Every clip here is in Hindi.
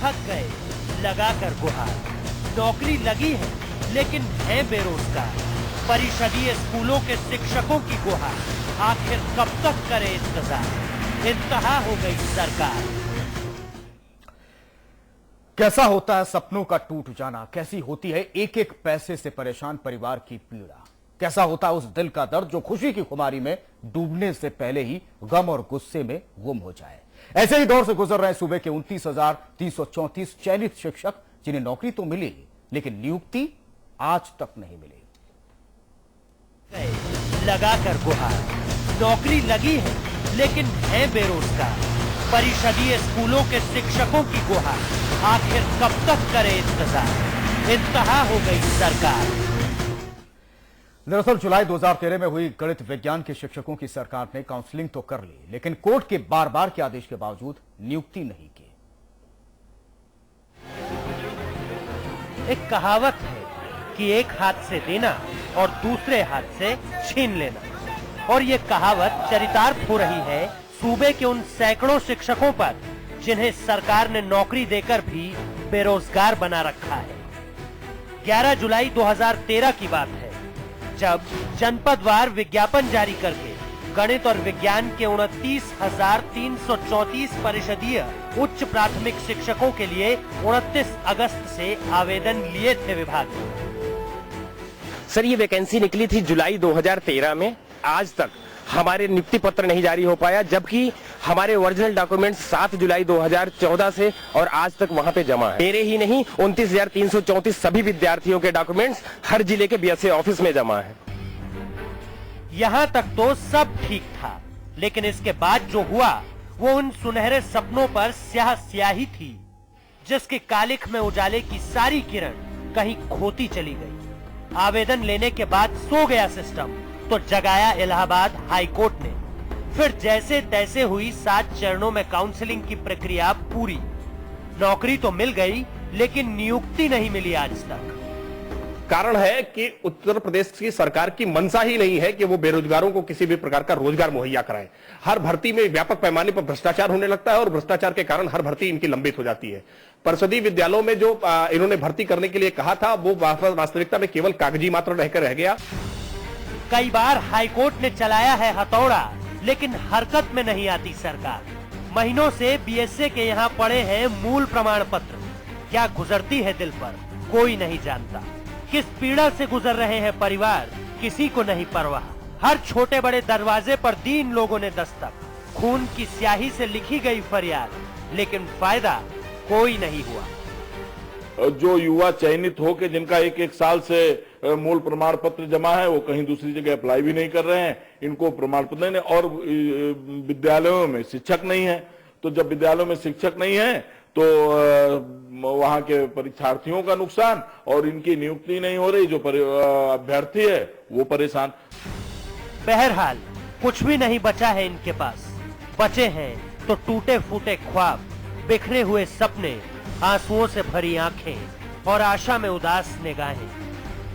थक गए लगाकर गुहार। नौकरी लगी है लेकिन है बेरोजगार। परिषदीय स्कूलों के शिक्षकों की गुहार, आखिर कब तक करे इंतजार। इंतहा हो गई सरकार। कैसा होता है सपनों का टूट जाना, कैसी होती है एक एक पैसे से परेशान परिवार की पीड़ा, कैसा होता है उस दिल का दर्द जो खुशी की खुमारी में डूबने से पहले ही गम और गुस्से में गुम हो जाए। ऐसे ही दौर से गुजर रहे सूबे के 29,334 चयनित शिक्षक, जिन्हें नौकरी तो मिली लेकिन नियुक्ति आज तक नहीं मिली। लगाकर गुहार। नौकरी लगी है लेकिन है बेरोजगार। परिषदीय स्कूलों के शिक्षकों की गुहार, आखिर कब तक करे इंतजार। इंतहा हो गई सरकार। दरअसल जुलाई 2013 में हुई गणित विज्ञान के शिक्षकों की सरकार ने काउंसलिंग तो कर ली, लेकिन कोर्ट के बार बार के आदेश के बावजूद नियुक्ति नहीं की। एक कहावत है कि एक हाथ से देना और दूसरे हाथ से छीन लेना, और ये कहावत चरितार्थ हो रही है सूबे के उन सैकड़ों शिक्षकों पर जिन्हें सरकार ने नौकरी देकर भी बेरोजगार बना रखा है। 11 जुलाई 2013 की बात है जब जनपदवार विज्ञापन जारी करके गणित और विज्ञान के 29,334 परिषदीय उच्च प्राथमिक शिक्षकों के लिए 29 अगस्त से आवेदन लिए थे विभाग ने। सर, ये वैकेंसी निकली थी जुलाई 2013 में। आज तक हमारे नियुक्ति पत्र नहीं जारी हो पाया, जबकि हमारे ओरिजिनल डॉक्यूमेंट्स 7 जुलाई 2014 से और आज तक वहां पे जमा है। मेरे ही नहीं, 29,334 सभी विद्यार्थियों के डॉक्यूमेंट्स हर जिले के बीएसए ऑफिस में जमा है। यहाँ तक तो सब ठीक था, लेकिन इसके बाद जो हुआ वो उन सुनहरे सपनों पर स्याह स्याही थी, जिसके कालिख में उजाले की सारी किरण कहीं खोती चली गई। आवेदन लेने के बाद सो गया सिस्टम, तो जगाया इलाहाबाद हाई कोर्ट ने। फिर जैसे तैसे हुई 7 चरणों में काउंसलिंग की प्रक्रिया पूरी। नौकरी तो मिल गई लेकिन नियुक्ति नहीं मिली आज तक। कारण है कि उत्तर प्रदेश की सरकार की मंशा ही नहीं है कि वो बेरोजगारों को किसी भी प्रकार का रोजगार मुहैया कराए। हर भर्ती में व्यापक पैमाने पर भ्रष्टाचार होने लगता है और भ्रष्टाचार के कारण हर भर्ती इनकी लंबित हो जाती है। परिषदीय विद्यालयों में जो इन्होंने भर्ती करने के लिए कहा था वो वास्तविकता में केवल कागजी मात्र रहकर रह गया। कई बार हाईकोर्ट ने चलाया है हथौड़ा, लेकिन हरकत में नहीं आती सरकार। महीनों से बीएसए के यहाँ पड़े हैं मूल प्रमाण पत्र। क्या गुजरती है दिल पर, कोई नहीं जानता। किस पीड़ा से गुजर रहे हैं परिवार, किसी को नहीं परवाह। हर छोटे बड़े दरवाजे पर दीन लोगों ने दस्तक। खून की स्याही से लिखी गई फरियाद, लेकिन फायदा कोई नहीं हुआ। जो युवा चयनित होकर जिनका एक साल से मूल प्रमाण पत्र जमा है, वो कहीं दूसरी जगह अप्लाई भी नहीं कर रहे हैं। इनको प्रमाण पत्र नहीं, और विद्यालयों में शिक्षक नहीं है। तो जब विद्यालयों में शिक्षक नहीं है तो वहां के परीक्षार्थियों का नुकसान, और इनकी नियुक्ति नहीं हो रही। जो अभ्यर्थी है वो परेशान। बहरहाल कुछ भी नहीं बचा है इनके पास। बचे हैं तो टूटे फूटे ख्वाब, बिखरे हुए सपने, आंसुओं से भरी आंखें और आशा में उदास निगाहें।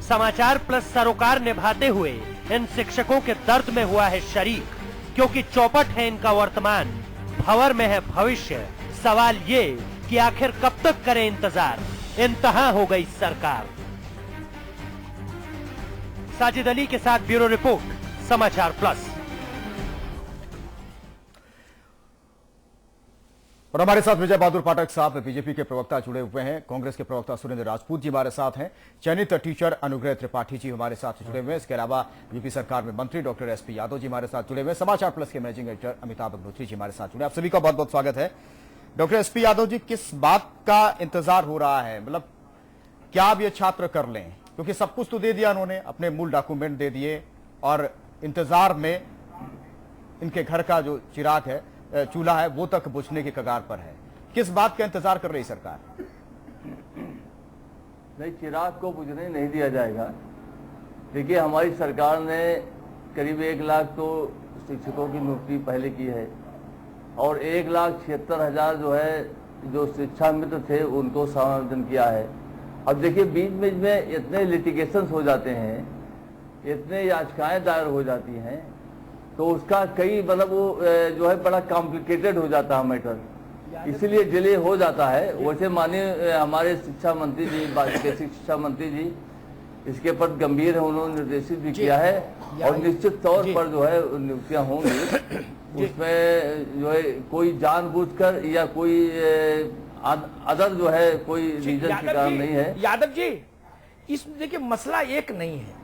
समाचार प्लस सरोकार निभाते हुए इन शिक्षकों के दर्द में हुआ है शरीक, क्योंकि चौपट है इनका वर्तमान, भंवर में है भविष्य। सवाल ये कि आखिर कब तक करे इंतजार। इंतहा हो गई सरकार। साजिद अली के साथ ब्यूरो रिपोर्ट, समाचार प्लस। और हमारे साथ विजय बहादुर पाठक साहब बीजेपी के प्रवक्ता जुड़े हुए हैं, कांग्रेस के प्रवक्ता सुरेंद्र राजपूत जी हमारे साथ हैं, चयनित टीचर अनुग्रह त्रिपाठी जी हमारे साथ जुड़े हुए हैं। इसके अलावा यूपी सरकार में मंत्री डॉक्टर एसपी यादव जी हमारे साथ जुड़े हुए हैं। समाचार प्लस के मैनेजिंग एडिटर अमिताभ अग्निहोत्री जी हमारे साथ जुड़े। आप सभी का बहुत बहुत स्वागत है। डॉक्टर एसपी यादव जी, किस बात का इंतजार हो रहा है? मतलब क्या अब ये छात्र कर लें, क्योंकि सब कुछ तो दे दिया उन्होंने, अपने मूल डॉक्यूमेंट दे दिए, और इंतजार में इनके घर का जो चिराग है, चूल्हा है, वो तक बुझने के कगार पर है। किस बात का इंतजार कर रही सरकार? नहीं, चिराग को बुझने नहीं दिया जाएगा। देखिए, हमारी सरकार ने करीब 1 लाख तो शिक्षकों की नियुक्ति पहले की है, और 1,76,000 जो है जो शिक्षा मित्र थे उनको समावेदन किया है। अब देखिए, बीच बीच में इतने लिटिगेशंस हो जाते हैं, इतने याचिकाएं दायर हो जाती हैं, तो उसका कई मतलब वो जो है बड़ा कॉम्प्लिकेटेड हो जाता है मैटर। इसीलिए डिले हो जाता है। वैसे माननीय हमारे शिक्षा मंत्री जी, बेसिक शिक्षा मंत्री जी इसके पर गंभीर है, उन्होंने निर्देशित भी किया है और निश्चित तौर पर जो है नियुक्तियां होंगी। उसमें जो है कोई जानबूझकर या कोई अदर जो है कोई रीजन के कारण नहीं है। यादव जी, इसमें देखिए मसला एक नहीं है,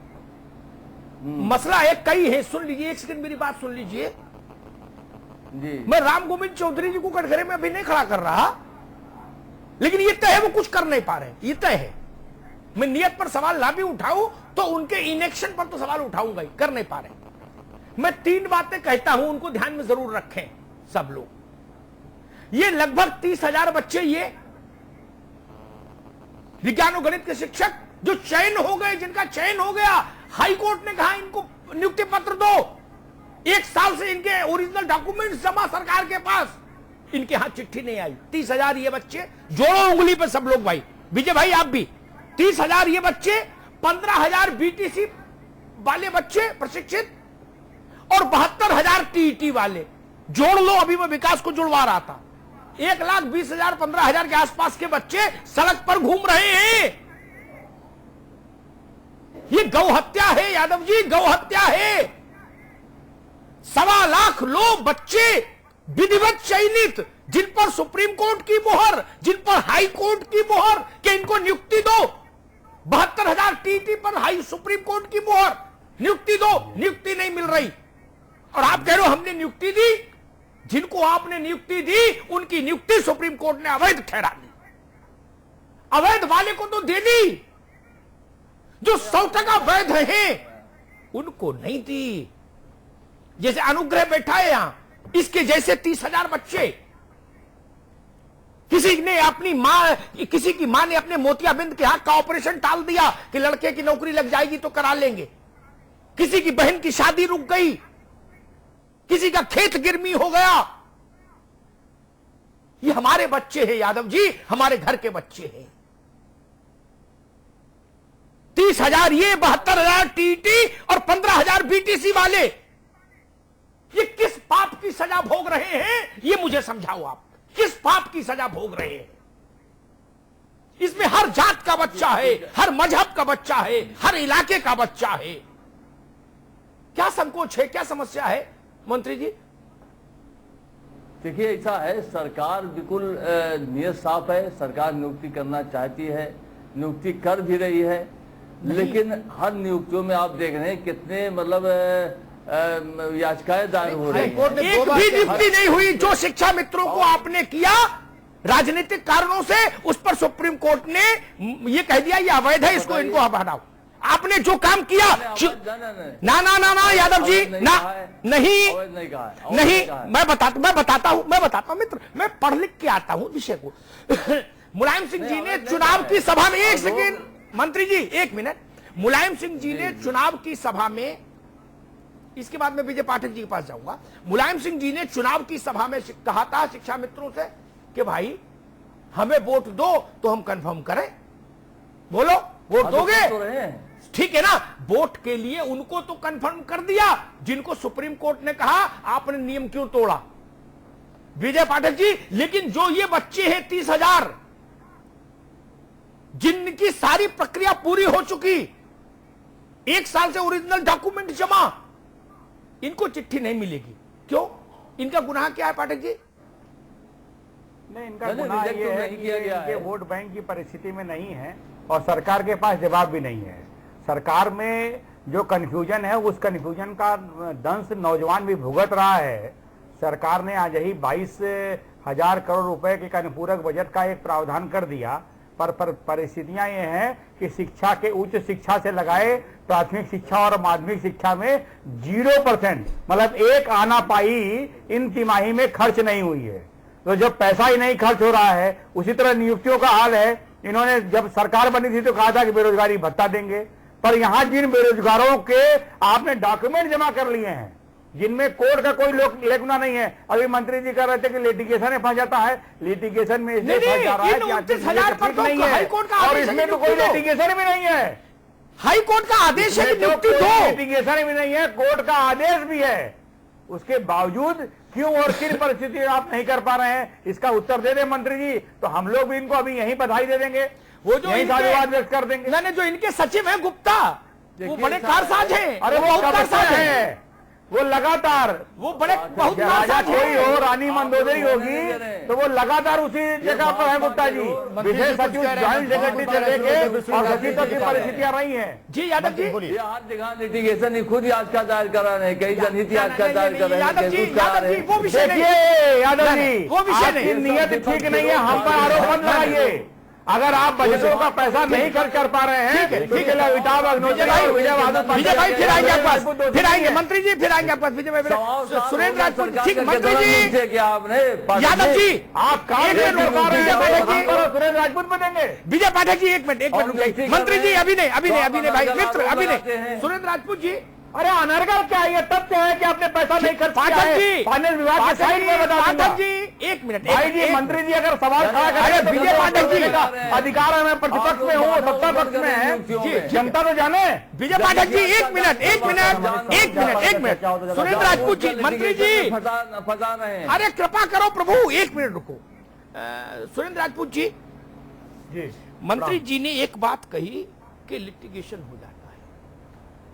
मसला एक कई है। सुन लीजिए, एक सेकंड मेरी बात सुन लीजिए जी। मैं राम गोविंद चौधरी जी को कटघरे में अभी नहीं खड़ा कर रहा, लेकिन ये तय है वो कुछ कर नहीं पा रहे, ये तय है। मैं नियत पर सवाल ना भी उठाऊं तो उनके इनेक्शन पर तो सवाल उठाऊंगा ही, कर नहीं पा रहे। मैं 3 बातें कहता हूं, उनको ध्यान में जरूर रखें सब लोग। ये लगभग 30,000 बच्चे, ये विज्ञान और गणित के शिक्षक जो चयन हो गए, जिनका चयन हो गया, हाई कोर्ट ने कहा इनको नियुक्ति पत्र दो। 1 साल से इनके ओरिजिनल डॉक्यूमेंट्स जमा सरकार के पास, इनके हाथ चिट्ठी नहीं आई। 30,000 ये बच्चे, जोड़ो उंगली पे सब लोग भाई, विजय भाई आप भी। 30,000 ये बच्चे, 15,000 बीटीसी वाले बच्चे प्रशिक्षित और 72,000 टीईटी वाले, जोड़ लो। अभी मैं विकास को जुड़वा रहा था, 1,20,000 15,000 के आसपास के बच्चे सड़क पर घूम रहे हैं। ये गौ हत्या है यादव जी, गौ हत्या है। 1.25 लाख लोग बच्चे विधिवत चयनित, जिन पर सुप्रीम कोर्ट की मोहर, जिन पर हाई कोर्ट की मोहर कि इनको नियुक्ति दो। 72,000 टीटी पर हाई सुप्रीम कोर्ट की मोहर, नियुक्ति दो, नियुक्ति नहीं मिल रही। और आप कह रहे हो हमने नियुक्ति दी। जिनको आपने नियुक्ति दी उनकी नियुक्ति सुप्रीम कोर्ट ने अवैध ठहरा दी। अवैध वाले को तो दे दी, जो 100% वैध है उनको नहीं दी। जैसे अनुग्रह बैठा है यहां, इसके जैसे 30,000 बच्चे, किसी की मां ने अपने मोतियाबिंद के हाथ का ऑपरेशन टाल दिया कि लड़के की नौकरी लग जाएगी तो करा लेंगे। किसी की बहन की शादी रुक गई, किसी का खेत गिरमी हो गया। ये हमारे बच्चे हैं यादव जी, हमारे घर के बच्चे हैं। 30,000 ये, 72,000 टीटी और 15,000 बीटीसी वाले, ये किस पाप की सजा भोग रहे हैं? ये मुझे समझाओ आप, किस पाप की सजा भोग रहे हैं? इसमें हर जात का बच्चा है, हर मजहब का बच्चा है, हर इलाके का बच्चा है। क्या संकोच है, क्या समस्या है मंत्री जी? देखिए ऐसा है, सरकार बिल्कुल नियत साफ है, सरकार नियुक्ति करना चाहती है, नियुक्ति कर भी रही है। लेकिन हर नियुक्तियों में आप देख रहे हैं कितने मतलब याचिकाएं दायर हो रही हैं। एक भी नियुक्ति नहीं हुई। जो शिक्षा मित्रों को आपने किया राजनीतिक कारणों से, उस पर सुप्रीम कोर्ट ने ये कह दिया ये अवैध है, इसको इनको हटाओ। आपने जो काम किया ना यादव जी, ना नहीं, मैं बताता हूं मित्र, मैं पढ़ लिख के आता हूं विषय को। मुलायम सिंह जी ने चुनाव की सभा में, एक सेकेंड मंत्री जी 1 मिनट, मुलायम सिंह जी ने चुनाव की सभा में, इसके बाद मैं विजय पाठक जी के पास जाऊंगा। मुलायम सिंह जी ने चुनाव की सभा में कहा था शिक्षा मित्रों से कि भाई हमें वोट दो तो हम कंफर्म करें। बोलो वोट दोगे? ठीक है ना, वोट के लिए उनको तो कंफर्म कर दिया जिनको सुप्रीम कोर्ट ने कहा आपने नियम क्यों तोड़ा, विजय पाठक जी। लेकिन जो ये बच्चे हैं 30,000, जिनकी सारी प्रक्रिया पूरी हो चुकी, 1 साल से ओरिजिनल डॉक्यूमेंट जमा, इनको चिट्ठी नहीं मिलेगी। क्यों? इनका गुनाह क्या है पाठक जी? नहीं, इनका गुनाह ये है कि इनके वोट बैंक की परिस्थिति में नहीं है और सरकार के पास जवाब भी नहीं है। सरकार में जो कंफ्यूजन है, उस कंफ्यूजन का दंश नौजवान भी भुगत रहा है। सरकार ने आज ही 22,000 करोड़ रुपए के अनुपूरक बजट का एक प्रावधान कर दिया, पर परिस्थितियां ये हैं कि शिक्षा के, उच्च शिक्षा से लगाए प्राथमिक शिक्षा और माध्यमिक शिक्षा में 0%, मतलब 1 आना पाई इन तिमाही में खर्च नहीं हुई है। तो जब पैसा ही नहीं खर्च हो रहा है, उसी तरह नियुक्तियों का हाल है। इन्होंने जब सरकार बनी थी तो कहा था कि बेरोजगारी भत्ता देंगे, पर यहां जिन बेरोजगारों के आपने डॉक्यूमेंट जमा कर लिए हैं, जिनमें कोर्ट का कोई लेखना नहीं है, अभी मंत्री जी कह रहे थे कि लिटिगेशन में फंस जाता है, लिटिगेशन में इसलिए फंस जा रहा है कि नहीं है, और इसमें तो कोई लिटिगेशन भी नहीं है। हाई कोर्ट का आदेश है कि नियुक्ति दो, लिटिगेशन भी नहीं है, कोर्ट का आदेश भी है। उसके बावजूद क्यों और किन परिस्थिति में आप नहीं कर पा रहे हैं, इसका उत्तर दे दें मंत्री जी, तो हम लोग भी इनको अभी यहीं बधाई दे देंगे, वो जो यहीं साधुवाद व्यक्त कर देंगे। नहीं, जो इनके सचिव हैं गुप्ता, वो बड़े कारसाज हैं। अरे वो बहुत कब से कारसाज हैं, है, वो लगातार, वो बड़े बहुत राजा कारसाज कोई हैं। हो, रानी मंदोदरी होगी, तो वो लगातार उसी जगह पर है गुप्ता जी। विशेष सचिव, ज्वाइंट सेक्रेटरी से लेके और सचिव की परिस्थितियां रही हैं। जी यादव जी, ये हर जगह लिटिगेशन खुद याचिका दायर कर रहे हैं, कई जनहित याचिका दायर कर रहे यादव जी, हैं। वो विषय नहीं, देखिए यादव जी, वो विषय आपकी नहीं। नीयत ठीक नहीं है, हम पर आरोप मत लगाइए। अगर आप बजटों का पैसा नहीं खर्च कर पा रहे हैं, ठीक है, अमिताभ अग्निहोत्री और विजय बहादुर विजय भाई फिर आएंगे आपके पास, फिर आएंगे मंत्री जी, फिर आएंगे आपके पास। विजय भाई, सुरेंद्र राजपूत, ठीक, मंत्री जी, क्या आपने यादव जी, आप काम एक मिनट रोका रहे हैं, विजय पाठक जी, सुरेंद्र राजपूत में देंगे। विजय पाठक जी, एक मिनट रुक जाइए। मंत्री जी अभी नहीं भाई मित्र, अभी नहीं। सुरेंद्र राजपूत जी, अरे अनर्गल क्या है, ये तथ्य है कि आपने पैसा नहीं खर्च किया पाठक है। जी, फाइनेंस विभाग के साइड में बता दूंगा। पाठक जी, एक मिनट, भाई जी, मंत्री जी अगर सवाल खड़ा करें अरे तो विजय पाठक जी का अधिकार है, मैं प्रतिपक्ष में हूँ, सत्ता पक्ष में है, जनता तो जाने। विजय पाठक जी, एक मिनट, सुरेंद्र राजपूत जी, मंत्री जी, फंसा रहे हैं। अरे कृपा करो प्रभु, एक मिनट रुको। सुरेंद्र राजपूत जी, मंत्री जी ने एक बात कही कि लिटिगेशन हो जाता है,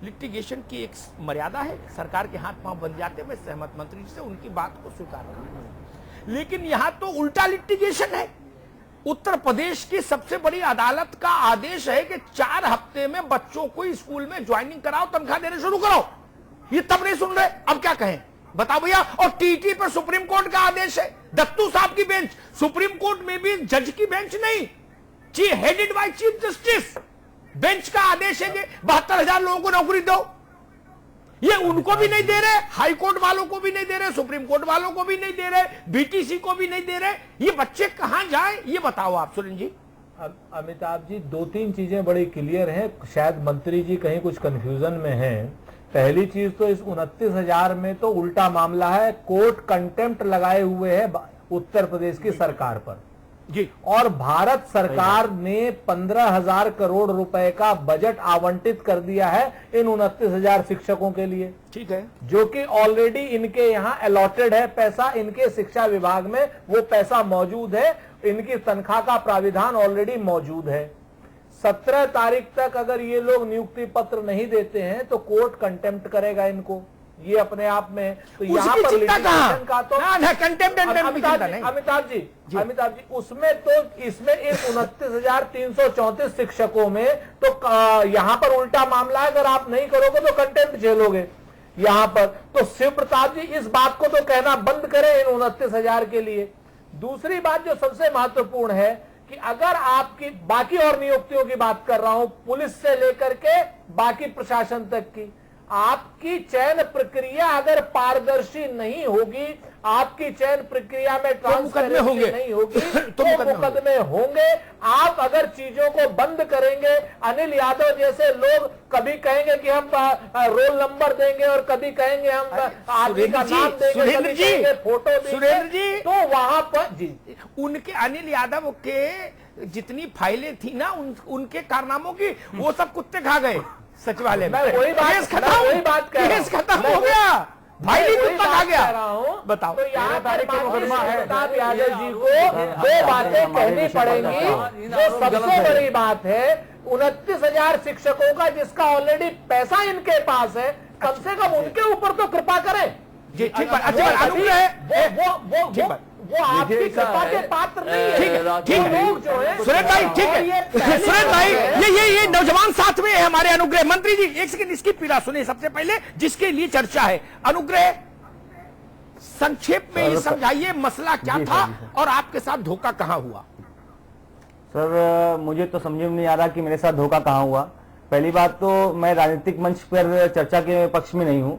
लिटिगेशन की एक मर्यादा है, सरकार के हाथ पांव बन जाते हैं। मैं सहमत मंत्री जी से, उनकी बात को स्वीकार करता हूं, लेकिन यहां तो उल्टा लिटिगेशन है। उत्तर प्रदेश की सबसे बड़ी अदालत का आदेश है कि 4 हफ्ते में बच्चों को स्कूल में ज्वाइनिंग कराओ, तनख्वाह देने शुरू करो। ये तब नहीं सुन रहे, अब क्या कहें बताओ भैया। और टीटी पर सुप्रीम कोर्ट का आदेश है, दत्तू साहब की बेंच, सुप्रीम कोर्ट में भी जज की बेंच नहीं, headed by chief justice bench का आदेश है कि 72,000 लोगों को नौकरी दो। ये उनको भी नहीं दे रहे, हाई कोर्ट वालों को भी नहीं दे रहे, सुप्रीम कोर्ट वालों को भी नहीं दे रहे, बीटीसी को भी नहीं दे रहे। ये बच्चे कहां जाएं, ये बताओ आप सुरेंद्र जी। अमिताभ जी, 2-3 चीजें बड़ी क्लियर हैं, शायद मंत्री जी कहीं कुछ कंफ्यूजन में हैं। पहली चीज तो इस 29,000 में तो उल्टा मामला है, कोर्ट कंटेम्प्ट लगाए हुए है उत्तर प्रदेश की सरकार पर जी, और भारत सरकार ने 15,000 करोड़ रुपए का बजट आवंटित कर दिया है इन 29,000 शिक्षकों के लिए, ठीक है, जो कि ऑलरेडी इनके यहाँ अलॉटेड है पैसा, इनके शिक्षा विभाग में वो पैसा मौजूद है, इनकी तनख्वाह का प्राविधान ऑलरेडी मौजूद है। 17 तारीख तक अगर ये लोग नियुक्ति पत्र नहीं देते हैं तो कोर्ट कंटेम्प्ट करेगा इनको, ये अपने आप में तो यहाँ पर लिटिगेशन का तो अमिताभ जी उसमें तो इसमें इन 29,334 शिक्षकों में तो यहाँ पर उल्टा मामला है, अगर आप नहीं करोगे तो कंटेम्प्ट झेलोगे यहाँ पर। तो शिव प्रताप जी इस बात को तो कहना बंद करें इन 29,000 के लिए। दूसरी बात जो सबसे महत्वपूर्ण है कि अगर आपकी बाकी और नियुक्तियों की बात कर रहा हूं, पुलिस से लेकर के बाकी प्रशासन तक की, आपकी चयन प्रक्रिया अगर पारदर्शी नहीं होगी, आपकी चयन प्रक्रिया में ट्रांसपेरेंसी नहीं होगी तो मुकदमे होंगे। आप अगर चीजों को बंद करेंगे, अनिल यादव जैसे लोग कभी कहेंगे कि हम रोल नंबर देंगे और कभी कहेंगे हम आदमी का नाम देंगे, कभी कहेंगे फोटो देंगे, तो वहां पर जी उनके अनिल यादव के जितनी फाइलें थी ना उनके कारनामों की, वो सब कुत्ते खा गए सचिवालय में। वही बात खत्म हो गया, भाई कुत्ता खा गया। बताओ तो यहाँ तारीख का मुकदमा है, यादव जी को 2 बातें कहनी पड़ेंगी। जो सबसे बड़ी बात है 29,000 शिक्षकों का जिसका ऑलरेडी पैसा इनके पास है, कम से कम उनके ऊपर तो कृपा करें जी। ठीक बात, अच्छी बात, अनुग्रह है वो आपकी कृपा के पात्र नहीं है। ठीक है सुरेश भाई, ठीक है सुरेश भाई, ये नौजवान साथ में है हमारे अनुग्रह। मंत्री जी एक सेकंड इसकी पीड़ा सुनिए सबसे पहले, जिसके लिए चर्चा है। अनुग्रह संक्षेप में ये समझाइए मसला क्या था और आपके साथ धोखा कहां हुआ। सर मुझे तो समझ में नहीं आ रहा कि मेरे साथ धोखा कहां हुआ। पहली बात तो मैं राजनीतिक मंच पर चर्चा के पक्ष में नहीं हूं।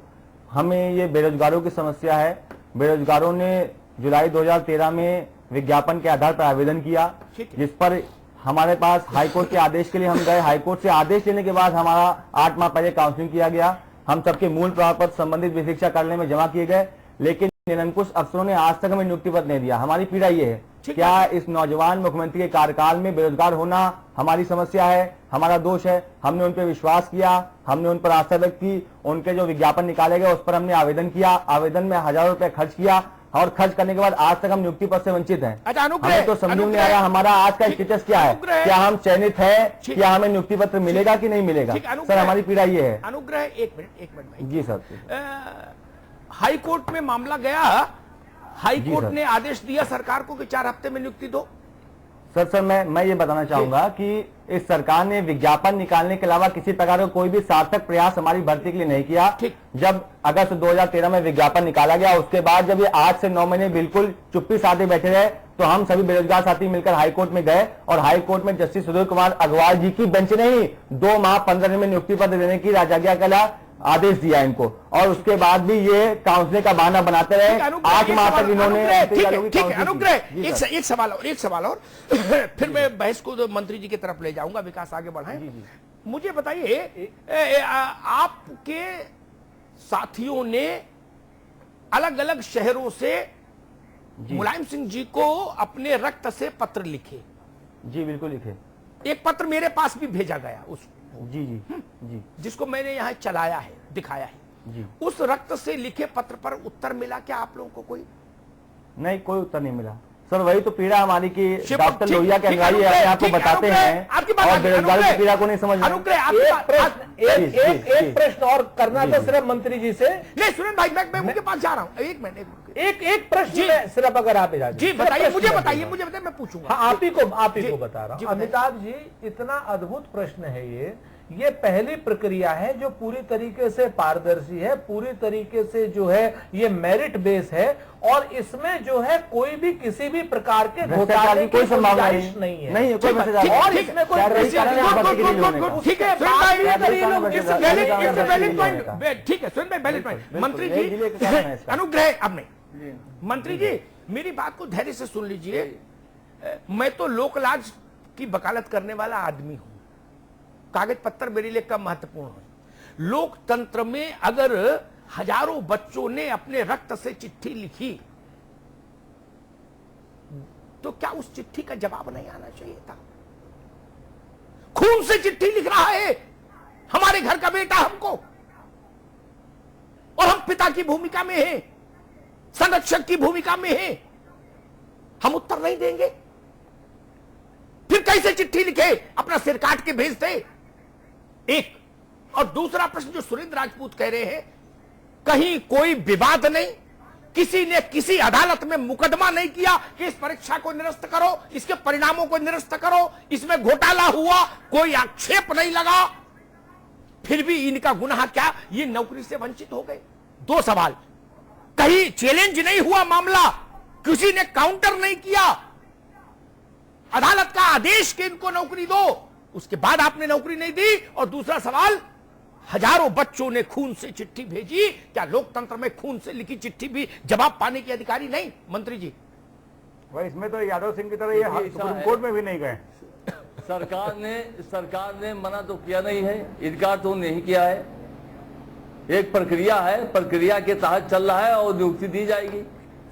हमें ये बेरोजगारों की समस्या है। बेरोजगारों ने जुलाई 2013 में विज्ञापन के आधार पर आवेदन किया, जिस पर हमारे पास हाईकोर्ट के आदेश के लिए हम गए। हाईकोर्ट से आदेश लेने के बाद हमारा 8 माह पहले काउंसलिंग किया गया। हम सबके मूल प्रमाण पत्र संबंधित विशिक्षा कार्यालय में जमा किए गए, लेकिन निरंकुश अफसरों ने आज तक हमें नियुक्ति पत्र नहीं दिया। हमारी पीड़ा ये है क्या इस नौजवान मुख्यमंत्री के कार्यकाल में बेरोजगार होना हमारी समस्या है, हमारा दोष है? हमने उन पर विश्वास किया, हमने उन पर आस्था व्यक्त की, उनके जो विज्ञापन निकाले गए उस पर हमने आवेदन किया, आवेदन में हजारों रुपए खर्च किया और खर्च करने के बाद आज तक हम नियुक्ति पद से वंचित हैं। अच्छा, हमें तो समझ नहीं आया हमारा आज का स्टेटस क्या है, क्या हम चयनित है, क्या हमें नियुक्ति पत्र मिलेगा कि नहीं मिलेगा? सर हमारी पीड़ा ये है। अनुग्रह एक मिनट भाई। जी सर। हाई कोर्ट में मामला गया, हाई कोर्ट ने आदेश दिया सरकार को कि 4 हफ्ते में नियुक्ति दो। सर मैं ये बताना चाहूंगा कि इस सरकार ने विज्ञापन निकालने के अलावा किसी प्रकार का कोई भी सार्थक प्रयास हमारी भर्ती के लिए नहीं किया। जब अगस्त 2013 में विज्ञापन निकाला गया, उसके बाद जब ये 8 से 9 महीने बिल्कुल चुप्पी साधे बैठे रहे, तो हम सभी बेरोजगार साथी मिलकर हाईकोर्ट में गए और हाईकोर्ट में जस्टिस सुधीर कुमार अग्रवाल जी की बेंच ने ही 2 माह 15 दिन में नियुक्ति पत्र देने की राजाज्ञा का आदेश दिया इनको, और उसके बाद भी ये काउंसलिंग का बहाना बनाते रहे। 8 माह तक इन्होंने। ठीक है अनुग्रह, एक सवाल और फिर मैं बहस को मंत्री जी की तरफ ले जाऊंगा, विकास आगे बढ़ाएं। मुझे बताइए, आपके साथियों ने अलग अलग शहरों से मुलायम सिंह जी को अपने रक्त से पत्र लिखे? जी बिल्कुल लिखे। एक पत्र मेरे पास भी भेजा गया उस जी जी जी, जिसको मैंने यहाँ चलाया है, दिखाया है जी। उस रक्त से लिखे पत्र पर उत्तर मिला क्या आप लोगों को? कोई नहीं, कोई उत्तर नहीं मिला सर। वही तो पीड़ा हमारी की डॉक्टर लोहिया के अनुयायी है, आपको बताते हैं, और बेरोजगारी की पीड़ा को नहीं समझ रहे। एक प्रश्न और करना था सिर्फ मंत्री जी से। नहीं सुरेंद्र भाई, मैं उनके पास जा रहा हूँ। एक मिनट, एक प्रश्न सिर्फ अगर आप जी बताइए, मुझे बताइए, मैं पूछूंगा। आप ही को बता रहा हूँ। अमिताभ जी, इतना अद्भुत प्रश्न है ये पहली प्रक्रिया है जो पूरी तरीके से पारदर्शी है, पूरी तरीके से जो है ये मेरिट बेस है, और इसमें जो है कोई भी किसी भी प्रकार के घोटाले की कोई संभावना नहीं है। नहीं, कोई और इसमें कोई ठीक है सुन भाई, वैलिड पॉइंट। मंत्री जी अनुग्रह, अब नहीं मंत्री जी, मेरी बात को धैर्य से सुन लीजिए। मैं तो लोकलाज की वकालत करने वाला आदमी हूं, कागज पत्थर मेरे लिए कम महत्वपूर्ण है। लोकतंत्र में अगर हजारों बच्चों ने अपने रक्त से चिट्ठी लिखी, तो क्या उस चिट्ठी का जवाब नहीं आना चाहिए था? खून से चिट्ठी लिख रहा है हमारे घर का बेटा हमको, और हम पिता की भूमिका में हैं, संरक्षक की भूमिका में हैं, हम उत्तर नहीं देंगे? फिर कैसे चिट्ठी लिखे? अपना सिर काट के भेज दे। एक और दूसरा प्रश्न जो सुरेंद्र राजपूत कह रहे हैं, कहीं कोई विवाद नहीं, किसी ने किसी अदालत में मुकदमा नहीं किया कि इस परीक्षा को निरस्त करो, इसके परिणामों को निरस्त करो, इसमें घोटाला हुआ, कोई आक्षेप नहीं लगा, फिर भी इनका गुनाह क्या? ये नौकरी से वंचित हो गए। 2 सवाल, कहीं चैलेंज नहीं हुआ मामला, किसी ने काउंटर नहीं किया, अदालत का आदेश कि इनको नौकरी दो, उसके बाद आपने नौकरी नहीं दी। और दूसरा सवाल, हजारों बच्चों ने खून से चिट्ठी भेजी, क्या लोकतंत्र में खून से लिखी चिट्ठी भी जवाब पाने के अधिकारी नहीं? मंत्री जी, भाई इसमें तो यादव सिंह की तरह ये सुप्रीम कोर्ट में भी नहीं गए। सरकार ने मना तो किया नहीं है, इनकार तो नहीं किया है। एक प्रक्रिया है, प्रक्रिया के तहत चल रहा है और नियुक्ति दी जाएगी।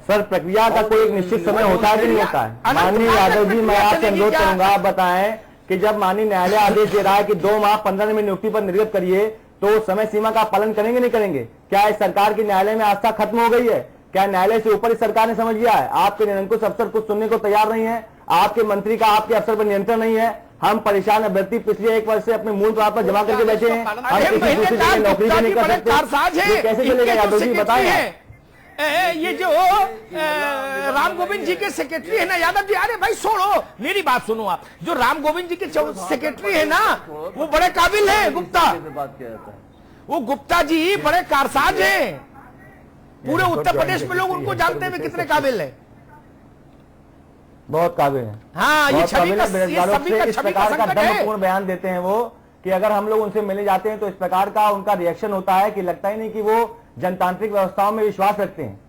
सर प्रक्रिया का कोई एक निश्चित समय होता है कि नहीं होता है? माननीय यादव जी, मैं आपसे अनुरोध करूंगा, आप बताएं कि जब माननीय न्यायालय आदेश दे रहा है कि 2 माह 15 दिन में नियुक्ति पर निर्गत करिए, तो समय सीमा का पालन करेंगे नहीं करेंगे? क्या इस सरकार की न्यायालय में आस्था खत्म हो गई है? क्या न्यायालय से ऊपर इस सरकार ने समझ लिया है? आपके निरंकुश अफसर कुछ सुनने को तैयार नहीं है, आपके मंत्री का आपके अफसर पर नियंत्रण नहीं है। हम परेशान अभ्यर्थी पिछले 1 वर्ष से अपने मूल प्राप्त पर जमा करके बैठे हैं, हम किसी दूसरी जगह नौकरी भी नहीं कर सकते। कैसे चलेगा यादव जी, बताएं। ये जो राम गोविंद जी के सेक्रेटरी है ना यादव जी, अरे भाई छोड़ो, मेरी बात सुनो आप। जो राम गोविंद जी के सेक्रेटरी है ना, वो बड़े काबिल है, गुप्ता। वो गुप्ता जी बड़े कारसाज हैं, पूरे उत्तर प्रदेश में लोग उनको जानते हैं कितने काबिल है। बहुत काबिल है। हाँ, ये छवि का इस प्रकार का दमपूर्ण बयान देते हैं वो, कि अगर हम लोग उनसे मिले जाते हैं तो इस प्रकार का उनका रिएक्शन होता है कि लगता ही नहीं कि वो जनतांत्रिक व्यवस्थाओं में विश्वास रखते हैं।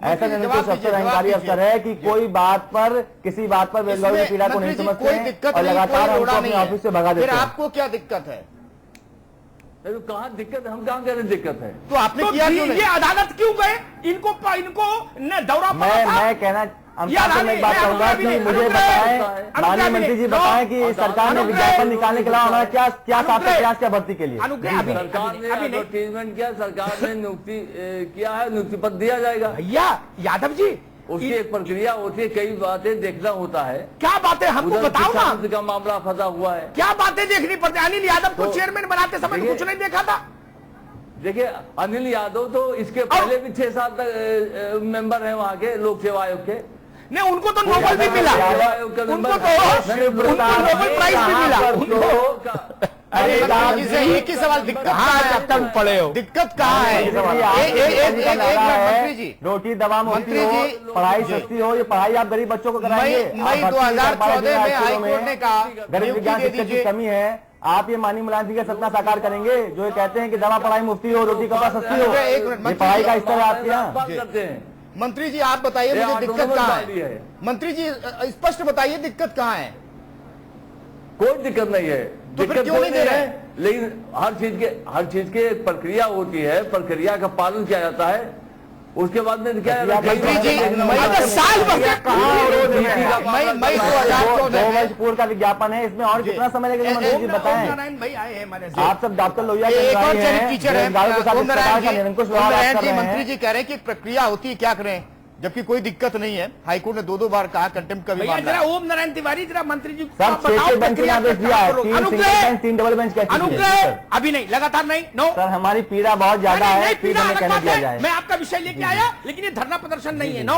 ऐसा निर्णय सबसे अहंकारी अफसर है कि कोई बात पर, किसी बात पर बेरोजगारों की पीड़ा को नहीं समझते हैं और लगातार हमको अपने ऑफिस से भगा देते हैं। आपको क्या दिक्कत है? कहाँ दिक्कत है? हम कहाँ कह रहे दिक्कत है? तो आपने किया क्यों नहीं? ये अदालत क्यों गए? इनको दौरा मैं कहना अमिताभ से मैं एक बात कहूंगा कि मुझे बताएं, माननीय मंत्री जी बताएं कि सरकार ने विज्ञापन निकालने के अलावा हमारा क्या साथ प्रयास क्या भर्ती के लिए? सरकार ने एडवर्टीजमेंट किया, सरकार ने नियुक्ति किया है, नियुक्ति पत्र दिया जाएगा। भैया यादव जी, उसकी एक प्रक्रिया होती है, कई बातें देखना होता है। क्या बातें हमको बताओ ना, का मामला फंसा हुआ है, क्या बातें देखनी पड़ती है? अनिल यादव को चेयरमैन बनाते समय कुछ नहीं देखा था? देखिए अनिल यादव तो इसके पहले भी 6-7 मेंबर हैं वहां के लोक सेवा आयोग के। नहीं, उनको तो नोबेल भी मिला, उनको नोबेल प्राइज भी मिला। अरे एक ही सवाल, दिक्कत कहाँ है? अब तक पड़े हो, दिक्कत कहाँ है? मंत्री जी, रोटी दवा मंत्री जी, पढ़ाई सस्ती हो, ये पढ़ाई आप गरीब बच्चों को कराएंगे। मई 2014 में हाईकोर्ट ने कहा गरीब विज्ञान शिक्षक की कमी है, आप ये माननीय मुलायम सिंह का सपना साकार करेंगे जो ये कहते हैं कि दवा पढ़ाई मुफ्ती हो, रोटी कपड़ा सस्ती हो? ये पढ़ाई का स्तर है आपके यहाँ? मंत्री जी आप बताइए मुझे दिक्कत कहाँ है? मंत्री जी स्पष्ट बताइए दिक्कत कहाँ है? कोई दिक्कत नहीं है, तो फिर क्यों नहीं दे रहे? लेकिन हर चीज के प्रक्रिया होती है, प्रक्रिया का पालन किया जाता है। उसके बाद में क्या मंत्री जी साल मई 2014 पूर्व का विज्ञापन है, इसमें और कितना समय लगेगा मंत्री जी बताएं? नारायण भाई आए हैं हमारे, आप सब डॉक्टर लोहिया टीचर है मंत्री जी कह रहे हैं कि प्रक्रिया होती है, क्या करें, जबकि कोई दिक्कत नहीं है। हाईकोर्ट ने 2 बार कहा, कंटेम्प्ट का भी मामला। ओम नारायण तिवारी जरा मंत्री जी अनुग्रह अभी नहीं, लगातार नहीं, नो सर हमारी पीड़ा बहुत ज्यादा है, मैं आपका विषय लेके आया, लेकिन ये धरना प्रदर्शन नहीं है। नो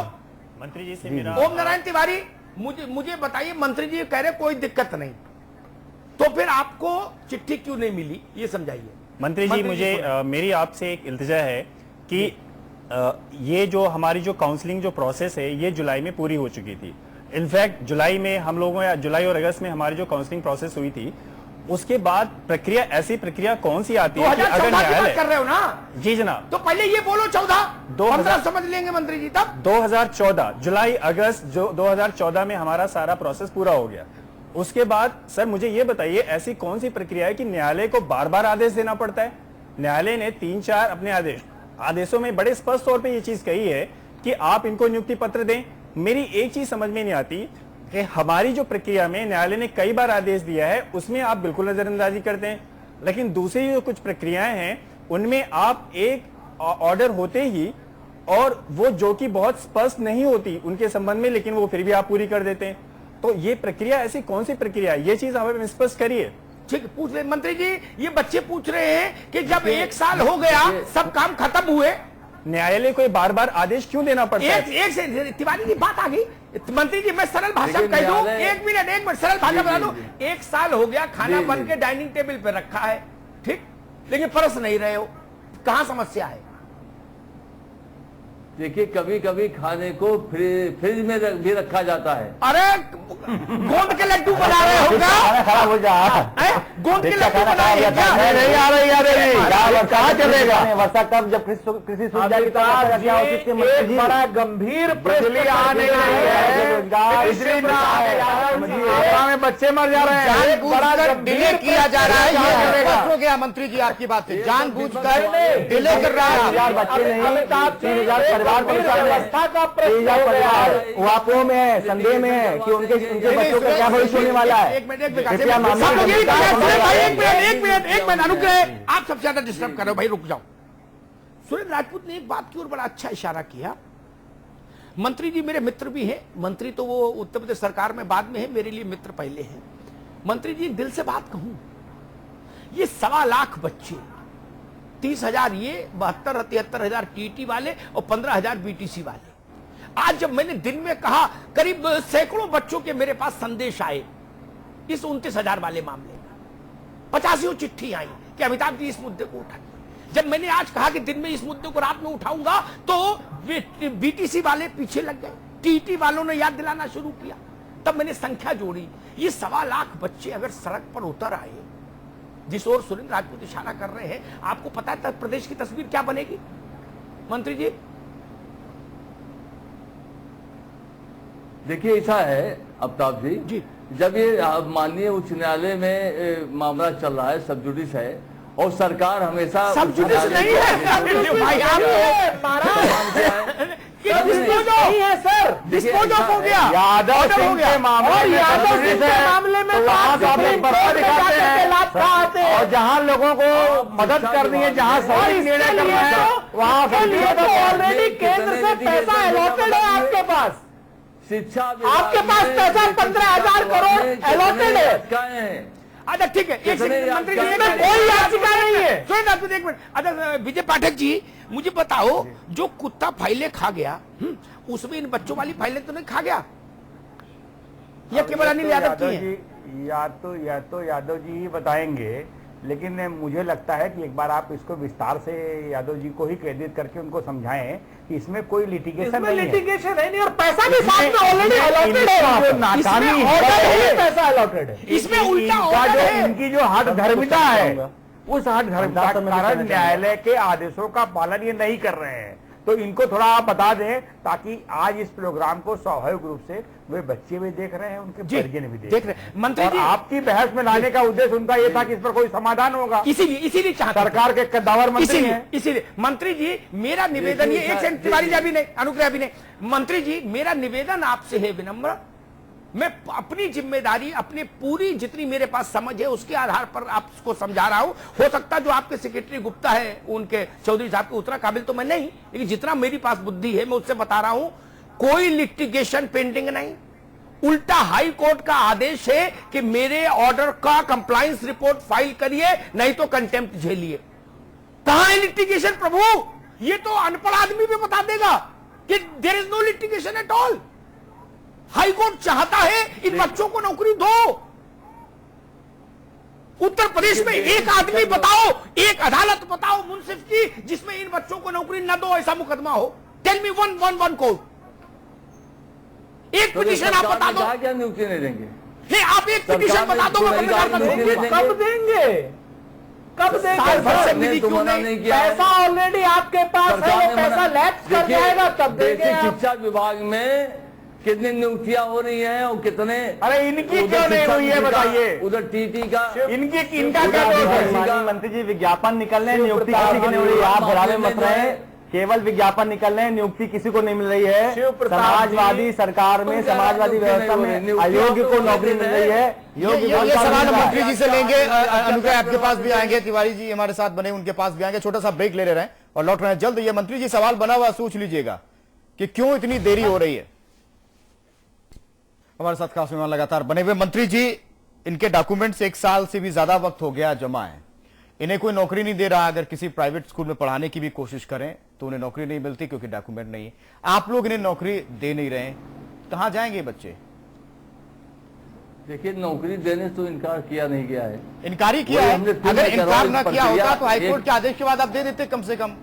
मंत्री जी से मेरा ओम नारायण तिवारी मुझे बताइए, मंत्री जी कह रहे कोई दिक्कत नहीं, तो फिर आपको चिट्ठी क्यों नहीं मिली, ये समझाइए। मंत्री जी मुझे मेरी आपसे एक इल्तिजा है कि ये जो हमारी जो काउंसलिंग जो प्रोसेस है ये जुलाई में पूरी हो चुकी थी। इनफैक्ट जुलाई में हम लोगों या जुलाई और अगस्त में हमारी जो काउंसलिंग प्रोसेस हुई थी, उसके बाद प्रक्रिया, ऐसी प्रक्रिया कौन सी आती है कि अगर न्यायालय कर रहे हो ना? जी जनाब, तो पहले ये बोलो 14 समझ लेंगे मंत्री जी। तब 2014 जुलाई अगस्त जो 2014 में हमारा सारा प्रोसेस पूरा हो गया। उसके बाद सर मुझे ये बताइए ऐसी कौन सी प्रक्रिया है कि न्यायालय को बार बार आदेश देना पड़ता है? न्यायालय ने 3-4 अपने आदेशों में बड़े स्पष्ट तौर पे ये चीज कही है कि आप इनको नियुक्ति पत्र दें। मेरी एक चीज समझ में नहीं आती कि हमारी जो प्रक्रिया में न्यायालय ने कई बार आदेश दिया है उसमें आप बिल्कुल नजरअंदाजी करते हैं, लेकिन दूसरी जो कुछ प्रक्रियाएं हैं उनमें आप एक ऑर्डर होते ही और वो जो कि बहुत स्पष्ट नहीं होती उनके संबंध में, लेकिन वो फिर भी आप पूरी कर देते हैं। तो ये प्रक्रिया ऐसी कौन सी प्रक्रिया है, ये चीज हमें स्पष्ट करिए। ठीक पूछ रहे मंत्री जी, ये बच्चे पूछ रहे हैं कि जब 1 साल हो गया, सब काम खत्म हुए, न्यायालय को बार बार आदेश क्यों देना पड़ता है? एक से तिवारी जी बात आ गई। मंत्री जी मैं सरल भाषा में कह दूं, एक मिनट सरल भाषा बता दूं, 1 साल हो गया, खाना बन के डाइनिंग टेबल पे रखा है, ठीक, लेकिन परस नहीं रहे हो, कहां समस्या है? देखिए कभी कभी खाने को फ्रिज में भी रखा जाता है। अरे गोंद के लड्डू बना रहे हो क्या? खराब हो जा, गोंद के लड्डू बना रहे हैं क्या? नहीं आ रही, कहाँ चलेगा? वर्षा कब जब कृषि सूख जाएगी तो एक बड़ा गंभीर प्रश्न आने में बच्चे मर जा रहे हैं, बड़ा डिले किया जा रहा है, ये हो गया मंत्री जी आपकी बात से जानबूझकर डिले कर रहा है। बच्चे नहीं, व्यवस्था का परिवार में है, संदेह में है कि उनके बच्चों का क्या भविष्य होने वाला है। एक मिनट अनुग्रह, आप सबसे ज्यादा डिस्टर्ब कर रहे हो भाई, रुक जाओ। सुरेंद्र राजपूत ने एक बात की ओर बड़ा अच्छा इशारा किया। मंत्री जी मेरे मित्र भी हैं, मंत्री तो वो उत्तर प्रदेश सरकार में बाद में है, मेरे लिए मित्र पहले हैं। मंत्री जी दिल से बात कहूं, ये 1.25 लाख बच्चे, 30,000 ये, 72-73,000 टीटी वाले और 15,000 बीटीसी वाले। आज जब मैंने दिन में कहा, करीब सैकड़ों बच्चों के मेरे पास संदेश आए इस 29,000 वाले मामले में, 50 चिट्ठी आई कि अमिताभ जी इस मुद्दे को उठाइए। जब मैंने आज कहा कि दिन में इस मुद्दे को रात में उठाऊंगा, तो बीटीसी वाले पीछे लग गए, टीटी वालों ने याद दिलाना शुरू किया। तब मैंने संख्या जोड़ी, ये 1.25 लाख बच्चे अगर सड़क पर उतर आए, जिस ओर सुरेंद्र राजपूत इशारा कर रहे हैं, आपको पता है प्रदेश की तस्वीर क्या बनेगी मंत्री जी? देखिए ऐसा है अमिताभ जी, जब ये माननीय उच्च न्यायालय में मामला चल रहा है, सब जुडिस है, और सरकार हमेशा सब जुडिस नहीं है भाई, नहीं है सर, डिस्पोज ऑफ हो गया, यादव ऑर्डर हो सिंह गया। के मामले और में यादव सिंह के मामले में तो आप सुप्रीम कोर्ट में जाकर के लाभ कहाँ आते हैं? और जहां लोगों को मदद करनी है, जहां सही निर्णय करना है, वहां तो ऑलरेडी केंद्र से पैसा अलॉटेड है आपके पास, शिक्षा आपके पास पैसा 15,000 करोड़ अलॉटेड है। अच्छा ठीक है, एक सेकंड मंत्री जी, इसमें कोई याचिका नहीं है। सुनिए आप एक मिनट। अच्छा विजय पाठक जी, मुझे बताओ, जो कुत्ता फाइलें खा गया, उसमें इन बच्चों वाली फाइलें तो नहीं खा गया? ये केवल अनिल यादव की है? या तो यादव जी ही बताएंगे, लेकिन मुझे लगता है कि एक बार आप इसको विस्तार से यादव जी को ही क्रेडिट करके उनको समझाएं कि इसमें कोई लिटिगेशन नहीं है। लिटिगेशन है नहीं, और पैसा भी साथ में ऑलरेडी अलॉटेड है। जो नाकामी पैसा अलॉटेड है, इसमें उल्टा ऑर्डर है। इनकी जो हठ धर्मिता है, उस हठ धर्मिता के कारण न्यायालय के आदेशों का पालन ये नहीं कर रहे हैं। तो इनको थोड़ा आप बता दें, ताकि आज इस प्रोग्राम को स्वाभाविक रूप से वे बच्चे भी देख रहे हैं, उनके परिजन भी देख रहे हैं। मंत्री जी, आपकी बहस में लाने का उद्देश्य उनका ये था कि इस पर कोई समाधान होगा, इसीलिए चाहता सरकार के कद्दावर मंत्री हैं। इसीलिए मंत्री जी, मेरा निवेदन ये, एक सेकंड तिवारी जी, अभी नहीं, अनुग्रह अभी नहीं। मंत्री जी, मेरा निवेदन आपसे है विनम्र, मैं अपनी जिम्मेदारी, अपनी पूरी जितनी मेरे पास समझ है उसके आधार पर आपको समझा रहा हूं। हो सकता है जो आपके सेक्रेटरी गुप्ता है, उनके चौधरी साहब के उतना काबिल तो मैं नहीं, लेकिन जितना मेरी पास बुद्धि है मैं उससे बता रहा हूं, कोई लिटिगेशन पेंडिंग नहीं। उल्टा हाई कोर्ट का आदेश है कि मेरे ऑर्डर का कंप्लायंस रिपोर्ट फाइल करिए, नहीं तो कंटेम्प्ट झेलिए। कहां है लिटिगेशन प्रभु? ये तो अनपढ़ आदमी भी बता देगा कि there is no litigation at all. High court चाहता है इन बच्चों को नौकरी दो। उत्तर प्रदेश में एक आदमी बताओ, एक अदालत बताओ मुंसिफ की, जिसमें इन बच्चों को नौकरी न दो, ऐसा मुकदमा हो। टेल मी वन कोर्ट, एक पिटीशन आप बता दो। क्या नियुक्ति नहीं देंगे? आप एक पिटीशन बता दो, मैं कब देंगे? कब देंगे? पैसा ऑलरेडी आपके पास है, वो पैसा लैप्स कर जाएगा, तब देंगे। शिक्षा विभाग में कितनी नियुक्तियां हो रही हैं और कितने? अरे इनकी क्यों नहीं हुई है बताइए? उधर टीटी का, इनका क्या दोष है? मंत्री जी, विज्ञापन निकल रहे हैं, नियुक्ति किसी की नहीं हो रही है। आप घराने मत रहे, केवल विज्ञापन निकल रहे हैं, नियुक्ति किसी को नहीं मिल रही है। समाजवादी सरकार में, समाजवादी व्यवस्था में अयोग्य को नौकरी मिल रही है। ये सवाल हम मंत्री जी से लेंगे। अनुग्रह आपके पास भी आएंगे, तिवारी जी हमारे साथ बने, उनके पास भी आएंगे। छोटा सा ब्रेक ले रहे हैं और लौट रहे हैं जल्द। ये मंत्री जी, सवाल बना हुआ, सोच लीजिएगा कि क्यों इतनी देरी हो रही है। हमारे साथ खास मेहमान लगातार बने हुए। मंत्री जी, इनके डॉक्यूमेंट्स 1 साल से भी ज्यादा वक्त हो गया जमा है, इन्हें कोई नौकरी नहीं दे रहा। अगर किसी प्राइवेट स्कूल में पढ़ाने की भी कोशिश करें तो उन्हें नौकरी नहीं मिलती, क्योंकि डॉक्यूमेंट नहीं है। आप लोग इन्हें नौकरी दे नहीं रहे, कहां जाएंगे बच्चे? देखिए, नौकरी देने से तो इनकार किया नहीं गया है। इनकार ही किया है। अगर इनकार न किया होता तो हाईकोर्ट के आदेश के बाद आप दे देते कम से कम।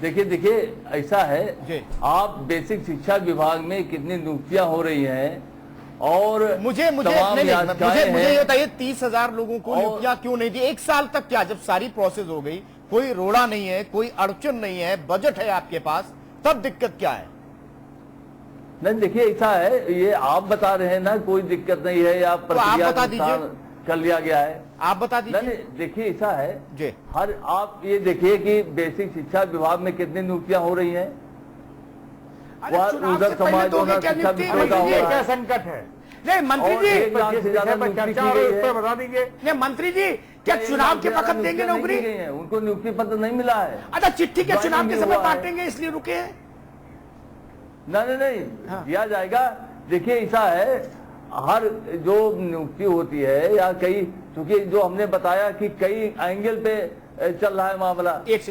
देखिए ऐसा है, आप बेसिक शिक्षा विभाग में कितनी नियुक्तियां हो रही हैं, और मुझे ये बताइए, 30,000 लोगों को नियुक्तियां क्यों नहीं दी 1 साल तक? क्या जब सारी प्रोसेस हो गई, कोई रोड़ा नहीं है, कोई अड़चन नहीं है, बजट है आपके पास, तब दिक्कत क्या है? नहीं, देखिए ऐसा है, ये आप बता रहे हैं ना, कोई दिक्कत नहीं है, या प्रक्रिया कर लिया गया है, आप बता दीजिए। नहीं, देखिए ऐसा है जी, आप ये देखिए कि बेसिक शिक्षा विभाग में कितनी नियुक्तियां हो रही हैं। उधर समाज क्या संकट है? नहीं मंत्री जी, बता दीजिए। नहीं मंत्री जी, क्या चुनाव के वक्त देंगे नौकरी? उनको नियुक्ति पत्र नहीं मिला है। अच्छा, चिट्ठी के चुनाव के समय बांटेंगे इसलिए रुके हैं? नहीं, दिया जाएगा। देखिए ऐसा है, हर जो नियुक्ति होती है, या कई, क्योंकि जो हमने बताया कि कई एंगल पे चल रहा है मामला। एक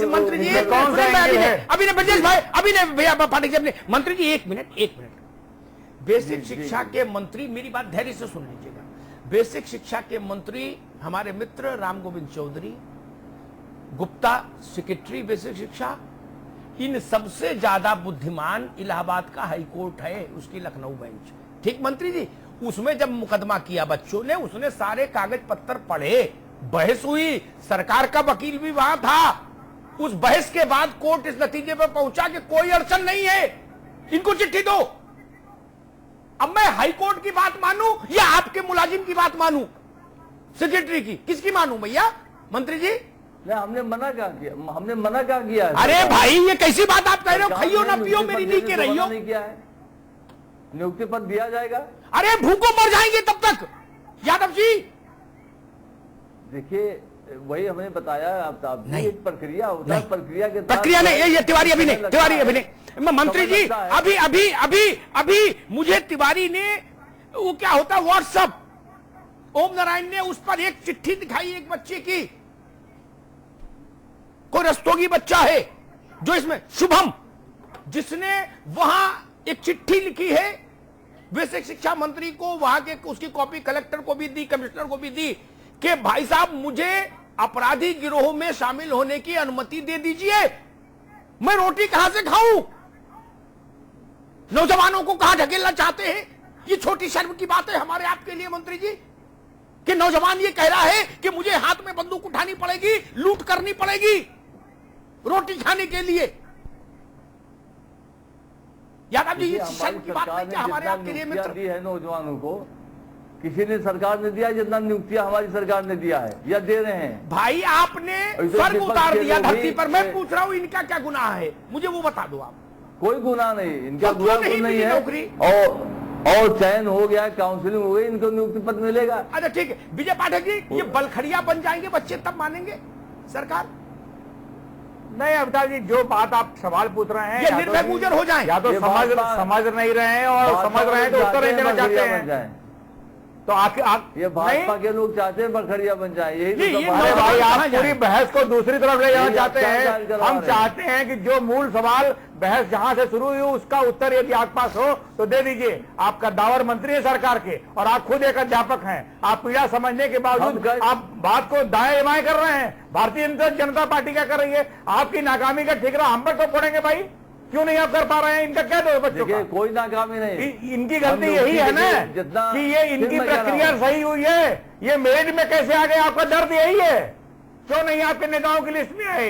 मंत्री जी, अभी ने ब्रजेश भाई, अभी ने भैया पाठक जी, अपने मंत्री जी, एक मिनट। बेसिक शिक्षा के मंत्री, मेरी बात धैर्य से सुन लीजिएगा। बेसिक शिक्षा के मंत्री हमारे मित्र राम गोविंद चौधरी, गुप्ता सेक्रेटरी बेसिक शिक्षा, इन सबसे ज्यादा बुद्धिमान इलाहाबाद का हाईकोर्ट है, उसकी लखनऊ बेंच। ठीक मंत्री जी, उसमें जब मुकदमा किया बच्चों ने, उसने सारे कागज पत्तर पढ़े, बहस हुई, सरकार का वकील भी वहां था। उस बहस के बाद कोर्ट इस नतीजे पर पहुंचा कि कोई अड़चन नहीं है, इनको चिट्ठी दो। अब मैं हाई कोर्ट की बात मानूं या आपके मुलाजिम की बात मानूं, सेक्रेटरी की, किसकी मानूं भैया? मंत्री जी, नहीं, हमने मना क्या किया? हमने मना क्या किया है? अरे भाई ये कैसी बात आप कह रहे हो? खाइयो ना पियो मेरी नहीं के रही हो। नहीं किया है, नियुक्ति पद दिया जाएगा। अरे भूखों मर जाएंगे तब तक यादव जी। देखिए वही हमने बताया, आप नहीं, एक प्रक्रिया होता है, प्रक्रिया के प्रक्रिया नहीं, ये तिवारी अभी नहीं, तिवारी अभी नहीं। मंत्री जी अभी अभी अभी अभी मुझे तिवारी ने वो क्या होता है व्हाट्सएप, ओम नारायण ने उस पर एक चिट्ठी दिखाई एक बच्चे की, कोई रस्तोगी बच्चा है जो इसमें शुभम, जिसने वहां एक चिट्ठी लिखी है बेसिक शिक्षा मंत्री को, वहां के उसकी कॉपी कलेक्टर को भी दी, कमिश्नर को भी दी कि भाई साहब मुझे अपराधी गिरोह में शामिल होने की अनुमति दे दीजिए, मैं रोटी कहां से खाऊं? नौजवानों को कहां ढकेलना चाहते हैं? ये छोटी शर्म की बात है हमारे आपके लिए मंत्री जी कि नौजवान ये कह रहा है कि मुझे हाथ में बंदूक उठानी पड़ेगी, लूट करनी पड़ेगी रोटी खाने के लिए। यादव जी ये शर्म की बात नहीं क्या हमारे आपके लिए मित्र? दी है नौजवानों को, किसी ने सरकार ने दिया जितना नियुक्तियां हमारी सरकार ने दिया है या दे रहे हैं। भाई आपने स्वर्ग उतार दिया धरती पर। मैं पूछ रहा हूं इनका क्या गुनाह है, मुझे वो बता दो आप। कोई गुनाह नहीं, इनका गुनाह नहीं है। और चयन हो गया, काउंसिलिंग हो गई, इनको नियुक्ति पद मिलेगा। अच्छा ठीक है विजय पाठक जी, ये बलखड़िया बन जाएंगे बच्चे तब मानेंगे सरकार? नहीं अमिताभ जी, जो बात आप सवाल पूछ रहे हैं ये निर्भय गुजर हो जाए, या तो समझ नहीं रहे हैं और समझ रहे हैं तो उत्तर नहीं देना चाहते हैं। तो ये भाजपा के लोग चाहते हैं बलखड़िया बन जाए, यही तो भाई आप पूरी बहस को दूसरी तरफ ले जाना चाहते हैं। हम चाहते हैं कि जो मूल सवाल बहस जहां से शुरू हुई उसका उत्तर यदि आपके पास हो तो दे दीजिए। आप कद्दावर मंत्री है सरकार के और आप खुद एक अध्यापक हैं। आप पीड़ा समझने के बावजूद आप बात को दाएं बाएं कर रहे हैं। भारतीय जनता पार्टी क्या कर रही है? आपकी नाकामी का ठिकरा हम पर तो पड़ेंगे भाई, क्यों नहीं आप कर पा रहे हैं? इनका क्या दो बच्चों का? कोई नाकामी नहीं, इनकी गलती यही है ना कि ये इनकी प्रक्रिया सही हुई है। ये मेरिट में कैसे आ गए? आपका दर्द यही है, क्यों नहीं आपके नेताओं की लिस्ट में आए?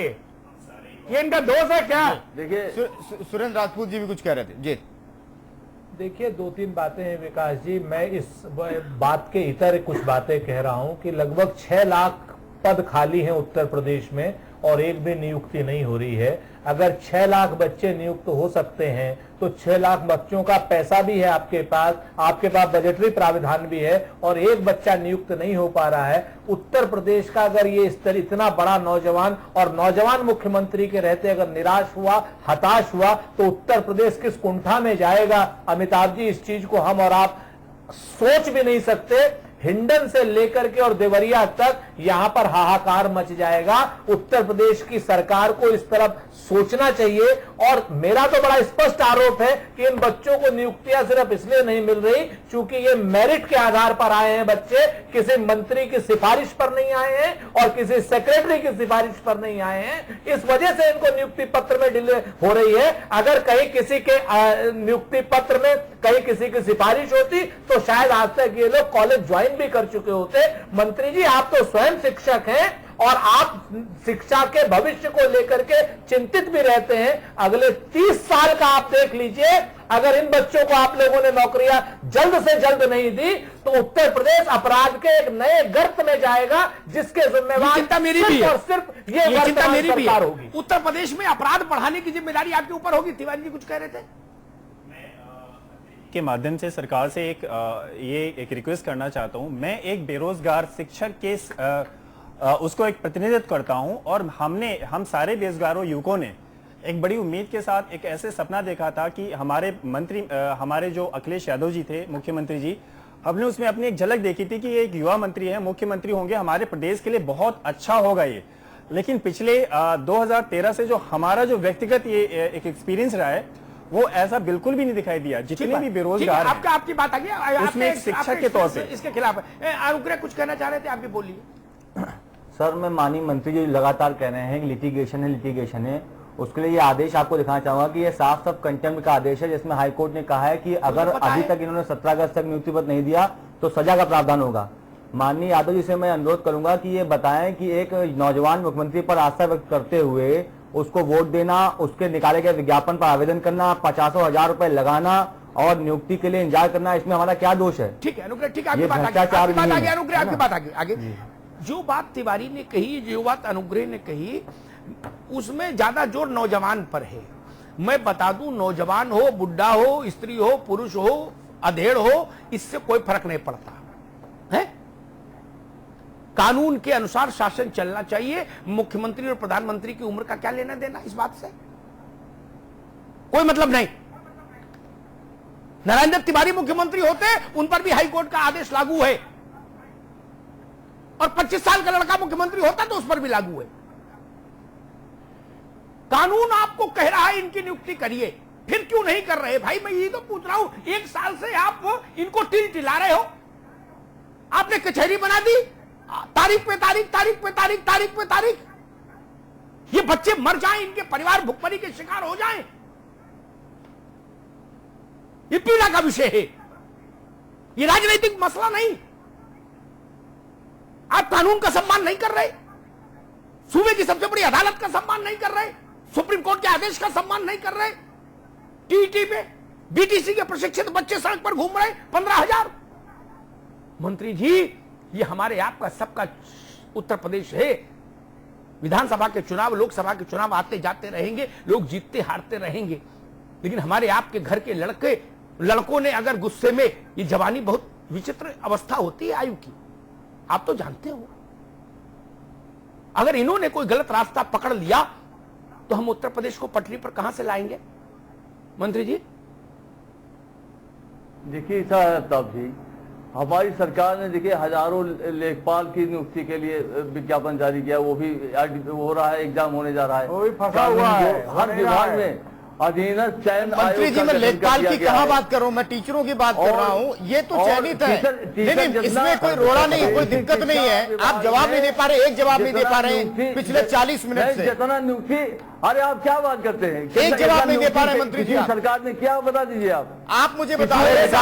ये इनका दोष है क्या? देखिए सुरेंद्र राजपूत जी भी कुछ कह रहे थे जी। देखिए दो तीन बातें हैं विकास जी, मैं इस बात के इतर कुछ बातें कह रहा हूं कि लगभग 6 लाख पद खाली हैं उत्तर प्रदेश में और एक भी नियुक्ति नहीं हो रही है। अगर 6 लाख बच्चे नियुक्त हो सकते हैं तो 6 लाख बच्चों का पैसा भी है आपके पास बजटरी प्राविधान भी है और एक बच्चा नियुक्त नहीं हो पा रहा है। उत्तर प्रदेश का अगर ये इतना बड़ा नौजवान मुख्यमंत्री के रहते अगर निराश हुआ, हताश हुआ तो उत्तर प्रदेश किस कुंठा में जाएगा अमिताभ जी, इस चीज को हम और आप सोच भी नहीं सकते। हिंडन से लेकर के और देवरिया तक यहां पर हाहाकार मच जाएगा। उत्तर प्रदेश की सरकार को इस तरफ सोचना चाहिए। और मेरा तो बड़ा स्पष्ट आरोप है कि इन बच्चों को नियुक्तियां सिर्फ इसलिए नहीं मिल रही क्योंकि ये मेरिट के आधार पर आए हैं बच्चे, किसी मंत्री की सिफारिश पर नहीं आए हैं और किसी सेक्रेटरी की सिफारिश पर नहीं आए हैं। इस वजह से इनको नियुक्ति पत्र में डिले हो रही है। अगर कहीं किसी के नियुक्ति पत्र में कहीं किसी की सिफारिश होती तो शायद आज तक ये लोग कॉलेज ज्वाइन भी कर चुके होते। मंत्री जी आप तो स्वयं शिक्षक हैं और आप शिक्षा के भविष्य को लेकर के चिंतित भी रहते हैं। अगले 30 साल का आप देख लीजिए, अगर इन बच्चों को आप लोगों ने नौकरियां जल्द से जल्द नहीं दी तो उत्तर प्रदेश अपराध के एक नए गर्त में जाएगा जिसके जिम्मेवार चिंता मेरी भी है और सिर्फ ये चिंता मेरी भी है। होगी। उत्तर प्रदेश में अपराध बढ़ाने की जिम्मेदारी आपके ऊपर होगी। तिवारी जी कुछ कह रहे थे? के माध्यम से सरकार से एक रिक्वेस्ट करना चाहता हूं। मैं एक बेरोजगार शिक्षक के उसको एक प्रतिनिधित्व करता हूं और हम सारे बेरोजगारों युवकों ने एक बड़ी उम्मीद के साथ एक ऐसे सपना देखा था कि हमारे जो अखिलेश यादव जी थे मुख्यमंत्री जी, हमने उसमें अपनी एक झलक देखी थी कि एक युवा मंत्री है, मुख्यमंत्री होंगे, हमारे प्रदेश के लिए बहुत अच्छा होगा ये। लेकिन पिछले 2013 से जो हमारा जो व्यक्तिगत ये एक एक्सपीरियंस रहा है वो ऐसा बिल्कुल भी नहीं दिखाई दिया। जितने भी बेरोजगार हैं, आपकी बात आ गई, उसमें एक शिक्षक के तौर पे इसके खिलाफ है। अनुग्रह कुछ कहना चाह रहे थे, आप भी बोलिए। सर मैं माननीय मंत्री जी लगातार कह रहे हैं कि लिटिगेशन है, उसके लिए ये आदेश आपको दिखाना चाहूंगा कि ये साफ कंटेम्प्ट का आदेश है जिसमें हाईकोर्ट ने कहा है कि अगर अभी तक इन्होंने 17 अगस्त तक नियुक्ति पत्र नहीं दिया तो सजा का प्रावधान होगा। माननीय यादव जी से मैं अनुरोध करूंगा कि ये बताएं कि एक नौजवान मुख्यमंत्री पर आस्था व्यक्त करते हुए उसको वोट देना, उसके निकाले गए विज्ञापन पर आवेदन करना, 50,000 रुपए लगाना और नियुक्ति के लिए इंतजार करना, इसमें हमारा क्या दोष है? ठीक है अनुग्रह, ठीक है आपकी बात आगे, अनुग्रह आपकी बात आगे। जो बात तिवारी ने कही, जो बात अनुग्रह ने कही, उसमें ज्यादा जोर नौजवान पर है। मैं बता दूं, नौजवान हो, बुढ़ा हो, स्त्री हो, पुरुष हो, अधेड़ हो, इससे कोई फर्क नहीं पड़ता है। कानून के अनुसार शासन चलना चाहिए। मुख्यमंत्री और प्रधानमंत्री की उम्र का क्या लेना देना इस बात से? कोई मतलब नहीं। नरेंद्र तिवारी मुख्यमंत्री होते, उन पर भी हाईकोर्ट का आदेश लागू है, और 25 साल का लड़का मुख्यमंत्री होता तो उस पर भी लागू है। कानून आपको कह रहा है इनकी नियुक्ति करिए, फिर क्यों नहीं कर रहे? भाई मैं ये तो पूछ रहा हूं, 1 साल से आप इनको टिला रहे हो। आपने कचहरी बना दी, तारीख पे तारीख, तारीख पे तारीख, तारीख पे तारीख। ये बच्चे मर जाएं, इनके परिवार भुखमरी के शिकार हो जाएं, ये पीड़ा का विषय है, ये राजनीतिक मसला नहीं। आप कानून का सम्मान नहीं कर रहे, सूबे की सबसे बड़ी अदालत का सम्मान नहीं कर रहे, सुप्रीम कोर्ट के आदेश का सम्मान नहीं कर रहे। टीटी पे बीटीसी के प्रशिक्षित बच्चे सड़क पर घूम रहे 15,000। मंत्री जी, ये हमारे आपका सबका उत्तर प्रदेश है। विधानसभा के चुनाव, लोकसभा के चुनाव आते जाते रहेंगे, लोग जीतते हारते रहेंगे, लेकिन हमारे आपके घर के लड़कों ने अगर गुस्से में, ये जवानी बहुत विचित्र अवस्था होती है आयु की, आप तो जानते हो। अगर इन्होंने कोई गलत रास्ता पकड़ लिया तो हम उत्तर प्रदेश को पटरी पर कहां से लाएंगे? मंत्री जी देखिए साहब जी, हमारी सरकार ने देखिए हजारों लेखपाल की नियुक्ति के लिए विज्ञापन जारी किया, वो भी हो रहा है, एग्जाम होने जा रहा है, वो भी फंसा हुआ है हर विभाग में। अधीनस्थ चयन मंत्री जी, मैं लेखपाल की कहां बात कर रहा हूं, मैं टीचरों की बात कर रहा हूं। ये तो चयनित है, लेकिन इसमें कोई रोड़ा नहीं, कोई दिक्कत नहीं है। आप जवाब नहीं दे पा रहे, एक जवाब नहीं दे पा रहे पिछले 40 मिनट से। जितना नियुक्ति, अरे आप क्या बात करते हैं? एक जवाब नहीं दे पा रहे मंत्री जी। सरकार ने क्या बता दीजिए आप मुझे बताओ, एक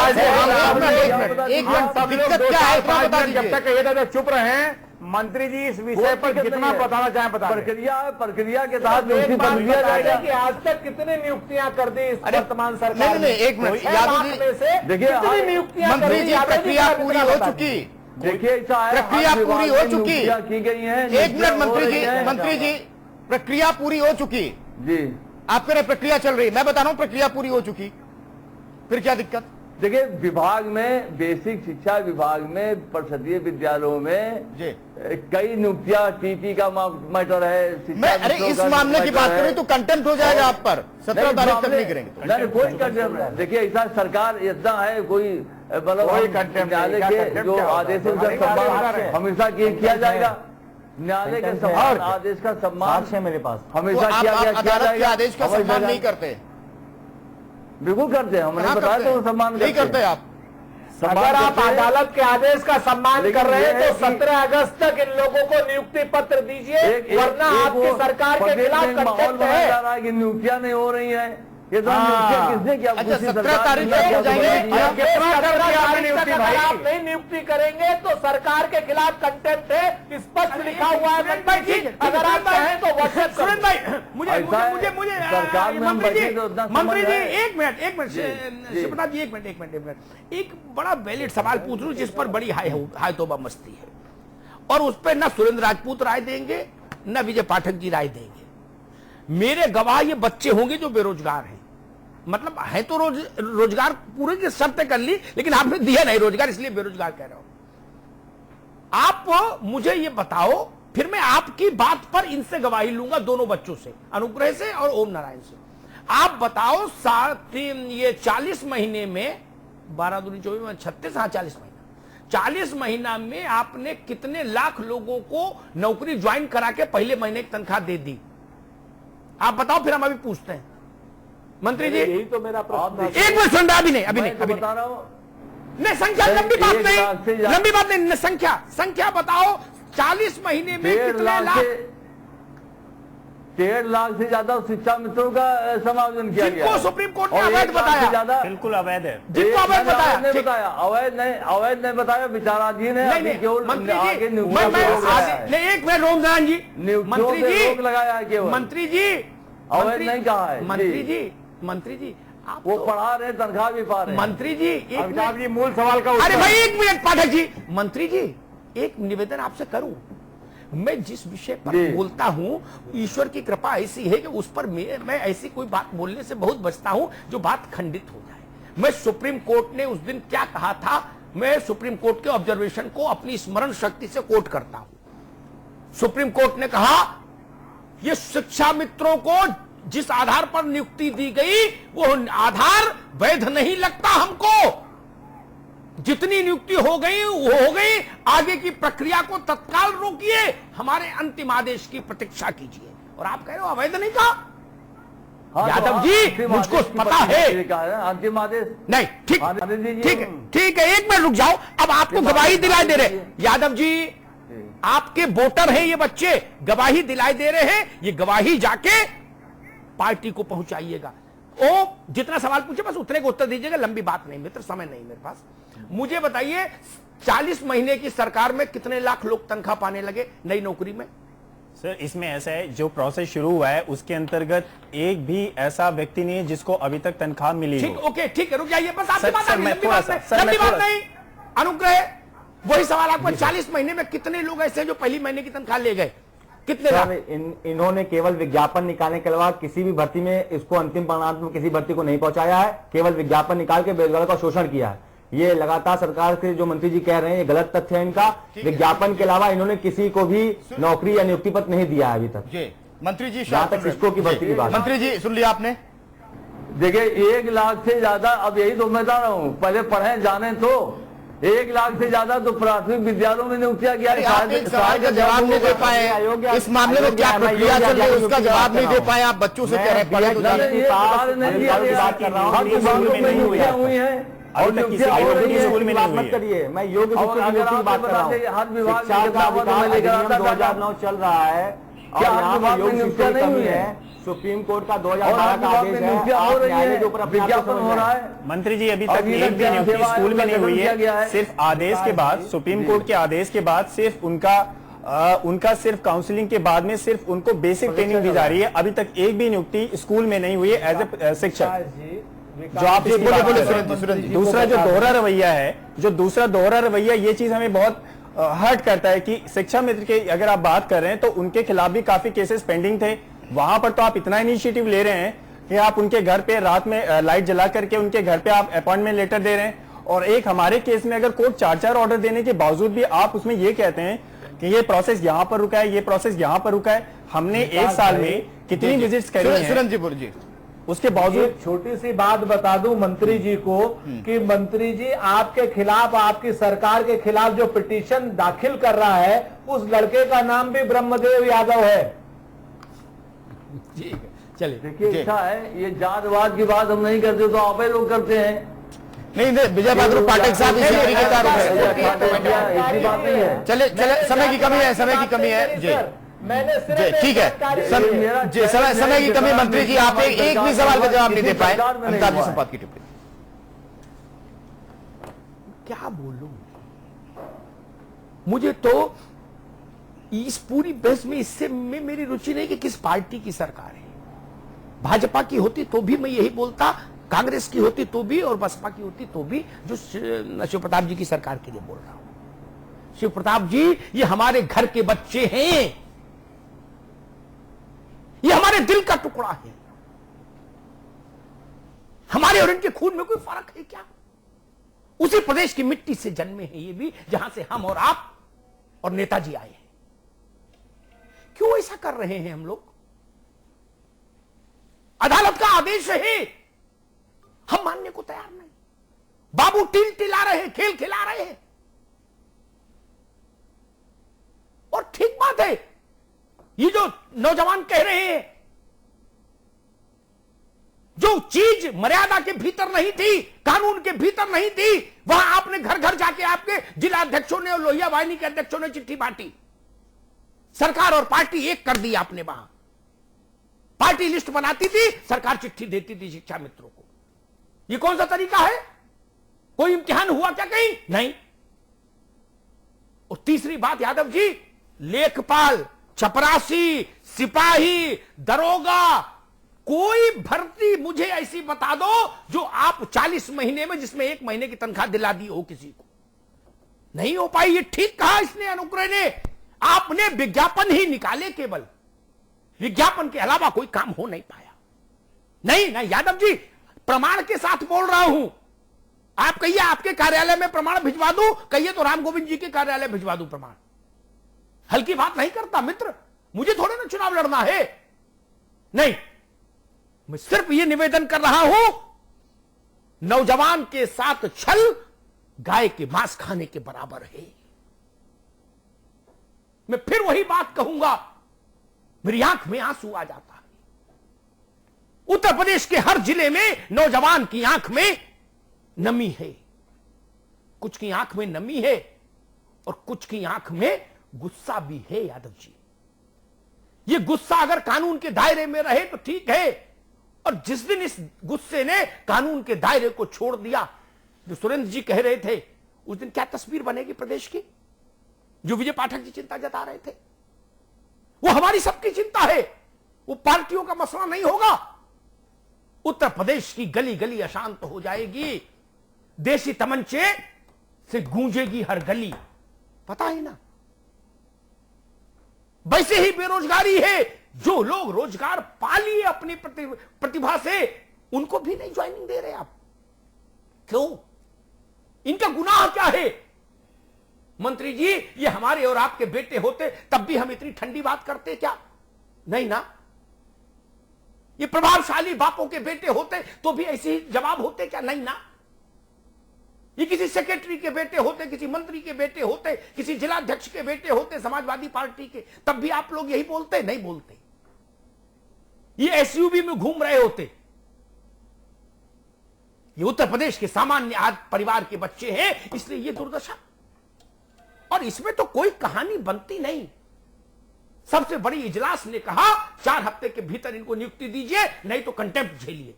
मिनट, दिक्कत क्या है इतना बता दीजिए। जब तक ये चुप रहे मंत्री जी, इस विषय पर कितना बताना चाहें बता। प्रक्रिया के तहत नियुक्ति पर दिया जाएगा कि आज तक कितने नियुक्तियां कर दी इस वर्तमान सरकार नहीं नहीं, एक मिनट यादव जी, देखिए कितनी नियुक्तियां कर मंत्री दी? जी, प्रक्रिया पूरी हो चुकी, देखिए ऐसा है, प्रक्रिया पूरी हो चुकी की गई है। एक मिनट मंत्री जी, प्रक्रिया पूरी हो चुकी जी। आप कह रहे प्रक्रिया चल रही, मैं बता रहा हूं प्रक्रिया पूरी हो चुकी, फिर क्या दिक्कत? देखिए विभाग में, बेसिक शिक्षा विभाग में, परिषदीय विद्यालयों में कई नियुक्तियां, टीटी का मैटर है। मैं अरे इस मामले की बात करें तो कंटेम्प्ट हो जाएगा आप पर, 17 तारीख तक नहीं करेंगे। नहीं, कोई कंटेम्प्ट नहीं। देखिए ऐसा सरकार इतना है, कोई मतलब न्यायालय के जो आदेशों का सम्मान हमेशा किया जाएगा। न्यायालय के सम्मान, आदेश का सम्मान है मेरे पास हमेशा किया अदालत के आदेश का सम्मान नहीं करते? बिल्कुल करते हैं, हमने बताया तो सम्मान नहीं करते आप। अगर आप अदालत के आदेश का सम्मान कर रहे हैं तो 17 अगस्त तक इन लोगों को नियुक्ति पत्र दीजिए, वरना आपकी सरकार के खिलाफ कंटेम्प्ट है। नियुक्तियां नहीं हो रही है, ये तो नियुक्तियां किसने किया? 17 तारीख तक हो जाएंगे। अगर आप नहीं नियुक्ति करेंगे तो सरकार के खिलाफ कंटेम्प्ट है, स्पष्ट लिखा हुआ है। अगर आप चाहें तो व्हाट्सएप सुरेंद्र भाई, मुझे मंत्री जी एक मिनट शिवनाथ जी, एक मिनट, एक बड़ा वैलिड सवाल पूछ लूं जिस पर बड़ी हाय तौबा मस्ती है, और उस पर ना सुरेंद्र राजपूत राय देंगे ना विजय पाठक जी राय देंगे। मेरे गवाह ये बच्चे होंगे जो बेरोजगार हैं, मतलब है तो रोजगार पूरे की शर्तें कर ली, लेकिन आपने दिया नहीं रोजगार, इसलिए बेरोजगार कह रहा हूं। आप मुझे ये बताओ, फिर मैं आपकी बात पर इनसे गवाही लूंगा, दोनों बच्चों से, अनुग्रह से और ओम नारायण से। आप बताओ, ये 40 महीने में 12 दूनी 24 36, हाँ 40 महीना, 40 महीना में आपने कितने लाख लोगों को नौकरी ज्वाइन करा के पहले महीने की तनख्वाह दे दी? आप बताओ, फिर हम अभी पूछते हैं। मंत्री जी यही तो मेरा प्रश्न। एक मिनट सुन रहा, अभी नहीं बता रहा हूं। नहीं, संख्या लंबी बात नहीं, संख्या बताओ। 40 महीने में कितने लाख? 1.5 लाख से ज्यादा शिक्षा मित्रों का समायोजन किया गया, जिनको सुप्रीम कोर्ट ने अवैध बताया, बिल्कुल अवैध है, जिनको अवैध बताया, अवैध नहीं बताया, विचाराधीन है। मंत्री जी, एक मिनट रोम नारायण जी, मंत्री जी अवैध नहीं कहा है। मंत्री जी आप वो पढ़ा रहे, तनख्वाह भी पा रहे। मंत्री जी अमिताभ जी, मूल सवाल का अरे भाई एक मिनट पाठक जी, मंत्री जी एक निवेदन आपसे करूं, मैं जिस विषय पर बोलता हूं, ईश्वर की कृपा ऐसी है कि उस पर मैं ऐसी कोई बात बोलने से बहुत बचता हूं जो बात खंडित हो जाए। मैं सुप्रीम कोर्ट ने उस दिन क्या कहा था, मैं सुप्रीम कोर्ट के ऑब्जर्वेशन को अपनी स्मरण शक्ति से कोट करता हूं। सुप्रीम कोर्ट ने कहा ये शिक्षा मित्रों को जिस आधार पर नियुक्ति दी गई वो आधार वैध नहीं लगता हमको। जितनी नियुक्ति हो गई वो हो गई, आगे की प्रक्रिया को तत्काल रोकिए, हमारे अंतिम आदेश की प्रतीक्षा कीजिए। और आप कह रहे हो अवैध नहीं कहा। यादव जी मुझको पता है अंतिम आदेश नहीं, ठीक ठीक है, एक मिनट रुक जाओ। अब आपको गवाही दिलाई दे रहे यादव जी, आपके वोटर हैं ये बच्चे, गवाही दिलाई दे रहे हैं, ये गवाही जाके पार्टी को पहुंचाइएगा। ओ जितना सवाल पूछे बस उतने को उत्तर दीजिएगा, लंबी बात नहीं मित्र, समय नहीं मेरे पास। मुझे बताइए 40 महीने की सरकार में कितने लाख लोग तनख्वाह पाने लगे नई नौकरी में? सर इसमें ऐसा है, जो प्रोसेस शुरू हुआ है उसके अंतर्गत एक भी ऐसा व्यक्ति नहीं है जिसको अभी तक तनख्वाह मिली हो। ठीक, ओके, ठीक है, रुक जाइए बस। आपकी बात लंबी बात नहीं, अनुग्रह वही सवाल आपको, 40 महीने में कितने लोग ऐसे जो पहली महीने की तनख्वाह ले गए? कितने? इन्होंने केवल विज्ञापन निकालने के अलावा किसी भी भर्ती में इसको अंतिम परिणाम में किसी भर्ती को नहीं पहुंचाया है, केवल विज्ञापन निकाल के बेरोजगारों का शोषण किया है। ये लगातार सरकार के जो मंत्री जी कह रहे हैं ये गलत तथ्य है इनका। विज्ञापन के अलावा इन्होंने किसी को भी नौकरी या नियुक्ति पत्र नहीं दिया है अभी तक। जी मंत्री जी, जहां तक शिक्षकों की भर्ती की बात। मंत्री जी सुन लिया आपने। देखिए 1 लाख से ज्यादा, अब यही तो मैं बता रहा हूँ, पहले पढ़े जाने तो 1 लाख से ज्यादा तो प्राथमिक विद्यालयों में नियुक्तियां किया। सवाल का जवाब नहीं दे पाए, इस मामले में क्या प्रक्रिया चल रही है उसका जवाब नहीं दे पाए। आप बच्चों से कह रहे हैं हुई है और स्कूल में नहीं करिए। मैं योग्य शिक्षकों की बात कर रहा हूँ। हर विभाग शिक्षा का अधिनियम 2009 चल रहा है और यहाँ पर योग्य शिक्षकों की कमी है। सुप्रीम कोर्ट का 2012 का आदेश है, आप न्यायालय के ऊपर विज्ञापन हो रहा है। मंत्री जी अभी तक एक भी नियुक्ति स्कूल में नहीं हुई है। सिर्फ आदेश के बाद, सुप्रीम कोर्ट के आदेश के बाद सिर्फ उनका सिर्फ काउंसलिंग के बाद में सिर्फ उनको बेसिक ट्रेनिंग दी जा रही है। अभी तक एक भी नियुक्ति स्कूल में नहीं हुई है एज ए शिक्षक। जो आप दूसरा जो दोहरा रवैया है, ये चीज हमें बहुत हर्ट करता है कि शिक्षा मित्र के अगर आप बात कर रहे हैं तो उनके खिलाफ भी काफी केसेस पेंडिंग थे। वहां पर तो आप इतना इनिशिएटिव ले रहे हैं कि आप उनके घर पे रात में लाइट जला करके उनके घर पे आप अपॉइंटमेंट लेटर दे रहे हैं। और एक हमारे केस में अगर कोर्ट 4 ऑर्डर देने के बावजूद भी आप उसमें ये कहते हैं कि ये प्रोसेस यहां पर रुका है, ये प्रोसेस यहां पर रुका है। हमने 1 साल में कितनी विजिट्स करी हैं, उसके बावजूद। छोटी सी बात बता दूं मंत्री जी को कि मंत्री जी आपके खिलाफ, आपकी सरकार के खिलाफ जो पिटीशन दाखिल कर रहा है उस लड़के का नाम भी ब्रह्मदेव यादव है। ठीक है, चलिए। देखिए इच्छा है, ये जातवाद की बात हम नहीं करते तो आप ही लोग करते हैं। नहीं विजय बहादुर पाठक साहब इसी तरीके का बात नहीं है। चले समय की कमी है जी। मैंने ठीक है समय की कमी। मंत्री जी आप एक भी सवाल का जवाब नहीं दे पाए। अमिताभ जी संपाद की टिप्पणी क्या बोलूं, मुझे तो इस पूरी बहस में इससे में मेरी रुचि नहीं कि किस पार्टी की सरकार है। भाजपा की होती तो भी मैं यही बोलता, कांग्रेस की होती तो भी और बसपा की होती तो भी, जो शिव प्रताप जी की सरकार के लिए बोल रहा हूं। शिव प्रताप जी ये हमारे घर के बच्चे हैं, ये हमारे दिल का टुकड़ा है। हमारे और इनके खून में कोई फर्क है क्या? उसी प्रदेश की मिट्टी से जन्मे हैं ये भी, जहां से हम और आप और नेताजी आए हैं। क्यों ऐसा कर रहे हैं हम लोग? अदालत का आदेश है, हम मानने को तैयार नहीं। बाबू टिल टिला रहे हैं, खेल खिला रहे हैं। और ठीक बात है, ये जो नौजवान कह रहे हैं, जो चीज मर्यादा के भीतर नहीं थी, कानून के भीतर नहीं थी, वहां आपने घर घर जाके आपके जिला अध्यक्षों ने और लोहिया वाहिनी के अध्यक्षों ने चिट्ठी बांटी। सरकार और पार्टी एक कर दी आपने। वहां पार्टी लिस्ट बनाती थी, सरकार चिट्ठी देती थी शिक्षा मित्रों को। ये कौन सा तरीका है? कोई इम्तिहान हुआ क्या कहीं? नहीं। और तीसरी बात यादव जी, लेखपाल, चपरासी, सिपाही, दरोगा, कोई भर्ती मुझे ऐसी बता दो जो आप 40 महीने में, जिसमें 1 महीने की तनख्वाह दिला दी हो किसी को। नहीं हो पाई। ये ठीक कहा इसने, अनुग्रह ने। आपने विज्ञापन ही निकाले, केवल विज्ञापन के अलावा कोई काम हो नहीं पाया। नहीं यादव जी, प्रमाण के साथ बोल रहा हूं। आप कहिए आपके कार्यालय में प्रमाण भिजवा दूं, कहिए तो राम गोविंद जी के कार्यालय भिजवा दूं प्रमाण। हल्की बात नहीं करता मित्र, मुझे थोड़े ना चुनाव लड़ना है। नहीं, मैं सिर्फ यह निवेदन कर रहा हूं, नौजवान के साथ छल गाय के मांस खाने के बराबर है। मैं फिर वही बात कहूंगा, मेरी आंख में आंसू आ जाता है। उत्तर प्रदेश के हर जिले में नौजवान की आंख में नमी है। कुछ की आंख में नमी है और कुछ की आंख में गुस्सा भी है। यादव जी, यह गुस्सा अगर कानून के दायरे में रहे तो ठीक है, और जिस दिन इस गुस्से ने कानून के दायरे को छोड़ दिया, जो सुरेंद्र जी कह रहे थे, उस दिन क्या तस्वीर बनेगी प्रदेश की? जो विजय पाठक जी चिंता जता रहे थे, वो हमारी सबकी चिंता है। वो पार्टियों का मसला नहीं होगा। उत्तर प्रदेश की गली गली अशांत हो जाएगी, देशी तमंचे से गूंजेगी हर गली। पता है ना, वैसे ही बेरोजगारी है। जो लोग रोजगार पा लिए अपनी प्रतिभा से, उनको भी नहीं ज्वाइनिंग दे रहे आप। क्यों? इनका गुनाह क्या है? मंत्री जी, ये हमारे और आपके बेटे होते तब भी हम इतनी ठंडी बात करते क्या? नहीं ना। ये प्रभावशाली बापों के बेटे होते तो भी ऐसे ही जवाब होते क्या? नहीं ना। ये किसी सेक्रेटरी के बेटे होते, किसी मंत्री के बेटे होते, किसी जिलाध्यक्ष के बेटे होते समाजवादी पार्टी के, तब भी आप लोग यही बोलते? नहीं बोलते। ये एसयूवी में घूम रहे होते। ये उत्तर प्रदेश के सामान्य परिवार के बच्चे हैं, इसलिए ये दुर्दशा। और इसमें तो कोई कहानी बनती नहीं। सबसे बड़ी इजलास ने कहा 4 हफ्ते के भीतर इनको नियुक्ति दीजिए, नहीं तो कंटेम्प्ट झेलिए।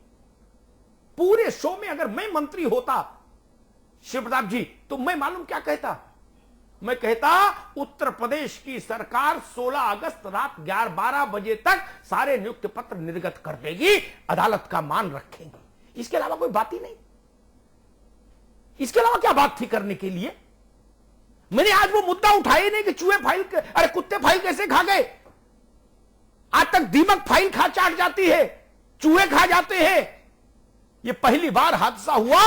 पूरे शो में अगर मैं मंत्री होता शिव प्रताप जी, तो मैं मालूम क्या कहता? मैं कहता उत्तर प्रदेश की सरकार 16 अगस्त रात 11-12 बजे तक सारे नियुक्ति पत्र निर्गत कर देगी, अदालत का मान रखेंगे। इसके अलावा कोई बात ही नहीं। इसके अलावा क्या बात थी करने के लिए? मैंने आज वो मुद्दा उठाया नहीं कि चूहे फाइल, अरे कुत्ते फाइल कैसे खा गए? आज तक दीमक फाइल खा चाट जाती है, चूहे खा जाते हैं। ये पहली बार हादसा हुआ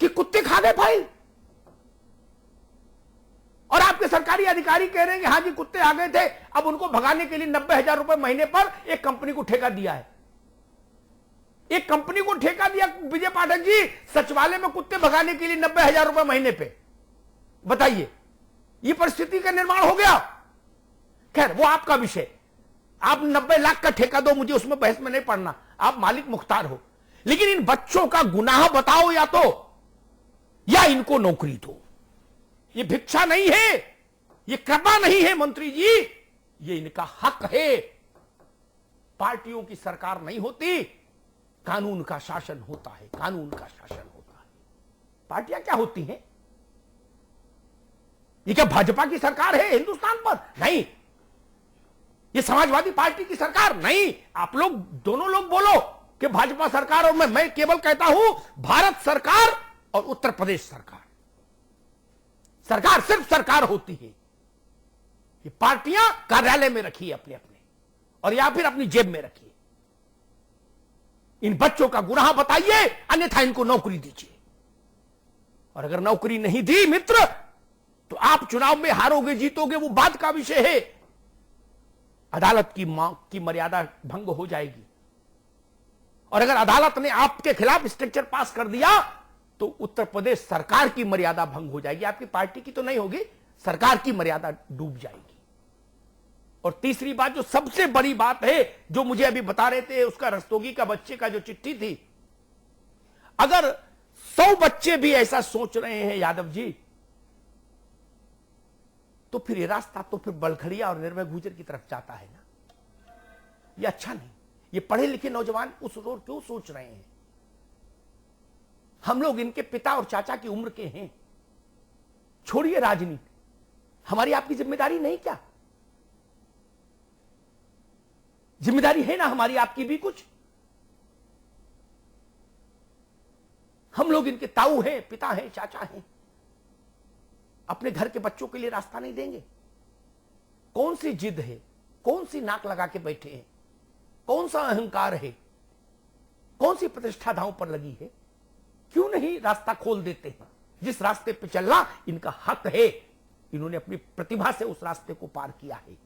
कि कुत्ते खा गए फाइल। और आपके सरकारी अधिकारी कह रहे हैं कि हां जी कुत्ते आ गए थे, अब उनको भगाने के लिए 90,000 रुपए महीने पर एक कंपनी को ठेका दिया है। एक कंपनी को ठेका दिया विजय पाठक जी, सचिवालय में कुत्ते भगाने के लिए 90,000 रुपए महीने पे। बताइए, ये परिस्थिति का निर्माण हो गया। खैर, वो आपका विषय। आप 90 लाख का ठेका दो, मुझे उसमें बहस में नहीं पड़ना, आप मालिक मुख्तार हो। लेकिन इन बच्चों का गुनाह बताओ, या इनको नौकरी दो। ये भिक्षा नहीं है, ये कृपा नहीं है मंत्री जी, ये इनका हक है। पार्टियों की सरकार नहीं होती, कानून का शासन होता है। कानून का शासन होता है। पार्टियां क्या होती हैं? ये क्या भाजपा की सरकार है हिंदुस्तान पर? नहीं। ये समाजवादी पार्टी की सरकार? नहीं। आप लोग दोनों लोग बोलो कि भाजपा सरकार, और मैं केवल कहता हूं भारत सरकार और उत्तर प्रदेश सरकार। सरकार सिर्फ सरकार होती है। ये पार्टियां कार्यालय में रखिए अपने अपने, और या फिर अपनी जेब में रखिए। इन बच्चों का गुनाह बताइए, अन्यथा इनको नौकरी दीजिए। और अगर नौकरी नहीं दी मित्र, तो आप चुनाव में हारोगे जीतोगे वो बात का विषय है। अदालत की मर्यादा भंग हो जाएगी। और अगर अदालत ने आपके खिलाफ स्ट्रक्चर पास कर दिया, तो उत्तर प्रदेश सरकार की मर्यादा भंग हो जाएगी। आपकी पार्टी की तो नहीं होगी, सरकार की मर्यादा डूब जाएगी। और तीसरी बात, जो सबसे बड़ी बात है, जो मुझे अभी बता रहे थे, उसका रस्तोगी का बच्चे का जो चिट्ठी थी, अगर 100 बच्चे भी ऐसा सोच रहे हैं यादव जी, तो फिर ये रास्ता तो फिर बलखड़िया और निर्भय गुजर की तरफ जाता है ना। ये अच्छा नहीं। ये पढ़े लिखे नौजवान उस ओर क्यों सोच रहे हैं? हम लोग इनके पिता और चाचा की उम्र के हैं। छोड़िए राजनीति, हमारी आपकी जिम्मेदारी नहीं क्या? जिम्मेदारी है ना हमारी आपकी भी कुछ। हम लोग इनके ताऊ हैं, पिता हैं, चाचा हैं। अपने घर के बच्चों के लिए रास्ता नहीं देंगे? कौन सी जिद है? कौन सी नाक लगा के बैठे हैं? कौन सा अहंकार है? कौन सी प्रतिष्ठा दांव पर लगी है? क्यों नहीं रास्ता खोल देते हैं? जिस रास्ते पे चलना इनका हक है, इन्होंने अपनी प्रतिभा से उस रास्ते को पार किया है।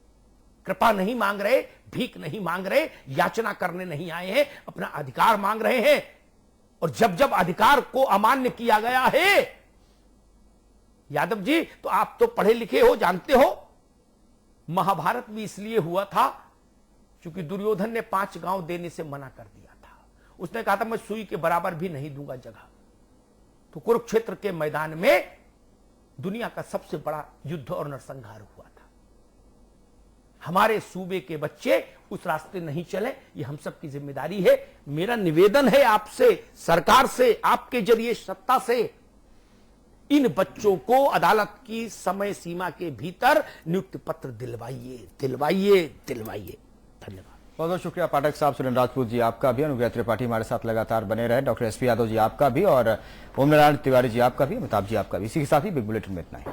कृपा नहीं मांग रहे, भीख नहीं मांग रहे, याचना करने नहीं आए हैं, अपना अधिकार मांग रहे हैं। और जब जब अधिकार को अमान्य किया गया है, यादव जी, तो आप तो पढ़े लिखे हो, जानते हो, महाभारत भी इसलिए हुआ था क्योंकि दुर्योधन ने 5 गांव देने से मना कर दिया था। उसने कहा था मैं सुई के बराबर भी नहीं दूंगा जगह। तो कुरुक्षेत्र के मैदान में दुनिया का सबसे बड़ा युद्ध और नरसंहार हुआ था। हमारे सूबे के बच्चे उस रास्ते नहीं चले, ये हम सब की जिम्मेदारी है। मेरा निवेदन है आपसे, सरकार से, आपके जरिए सत्ता से, इन बच्चों को अदालत की समय सीमा के भीतर नियुक्ति पत्र दिलवाइए, दिलवाइए, दिलवाइए। धन्यवाद। बहुत बहुत शुक्रिया पाठक साहब, सुरेंद्र राजपूत जी आपका भी, अनुग्रह त्रिपाठी हमारे साथ लगातार बने रहे, डॉक्टर एसपी यादव जी आपका भी, और ओम नारायण तिवारी जी आपका भी, अमिताभ जी आपका भी। इसी के साथ ही बिग बुलेटिन में इतना ही।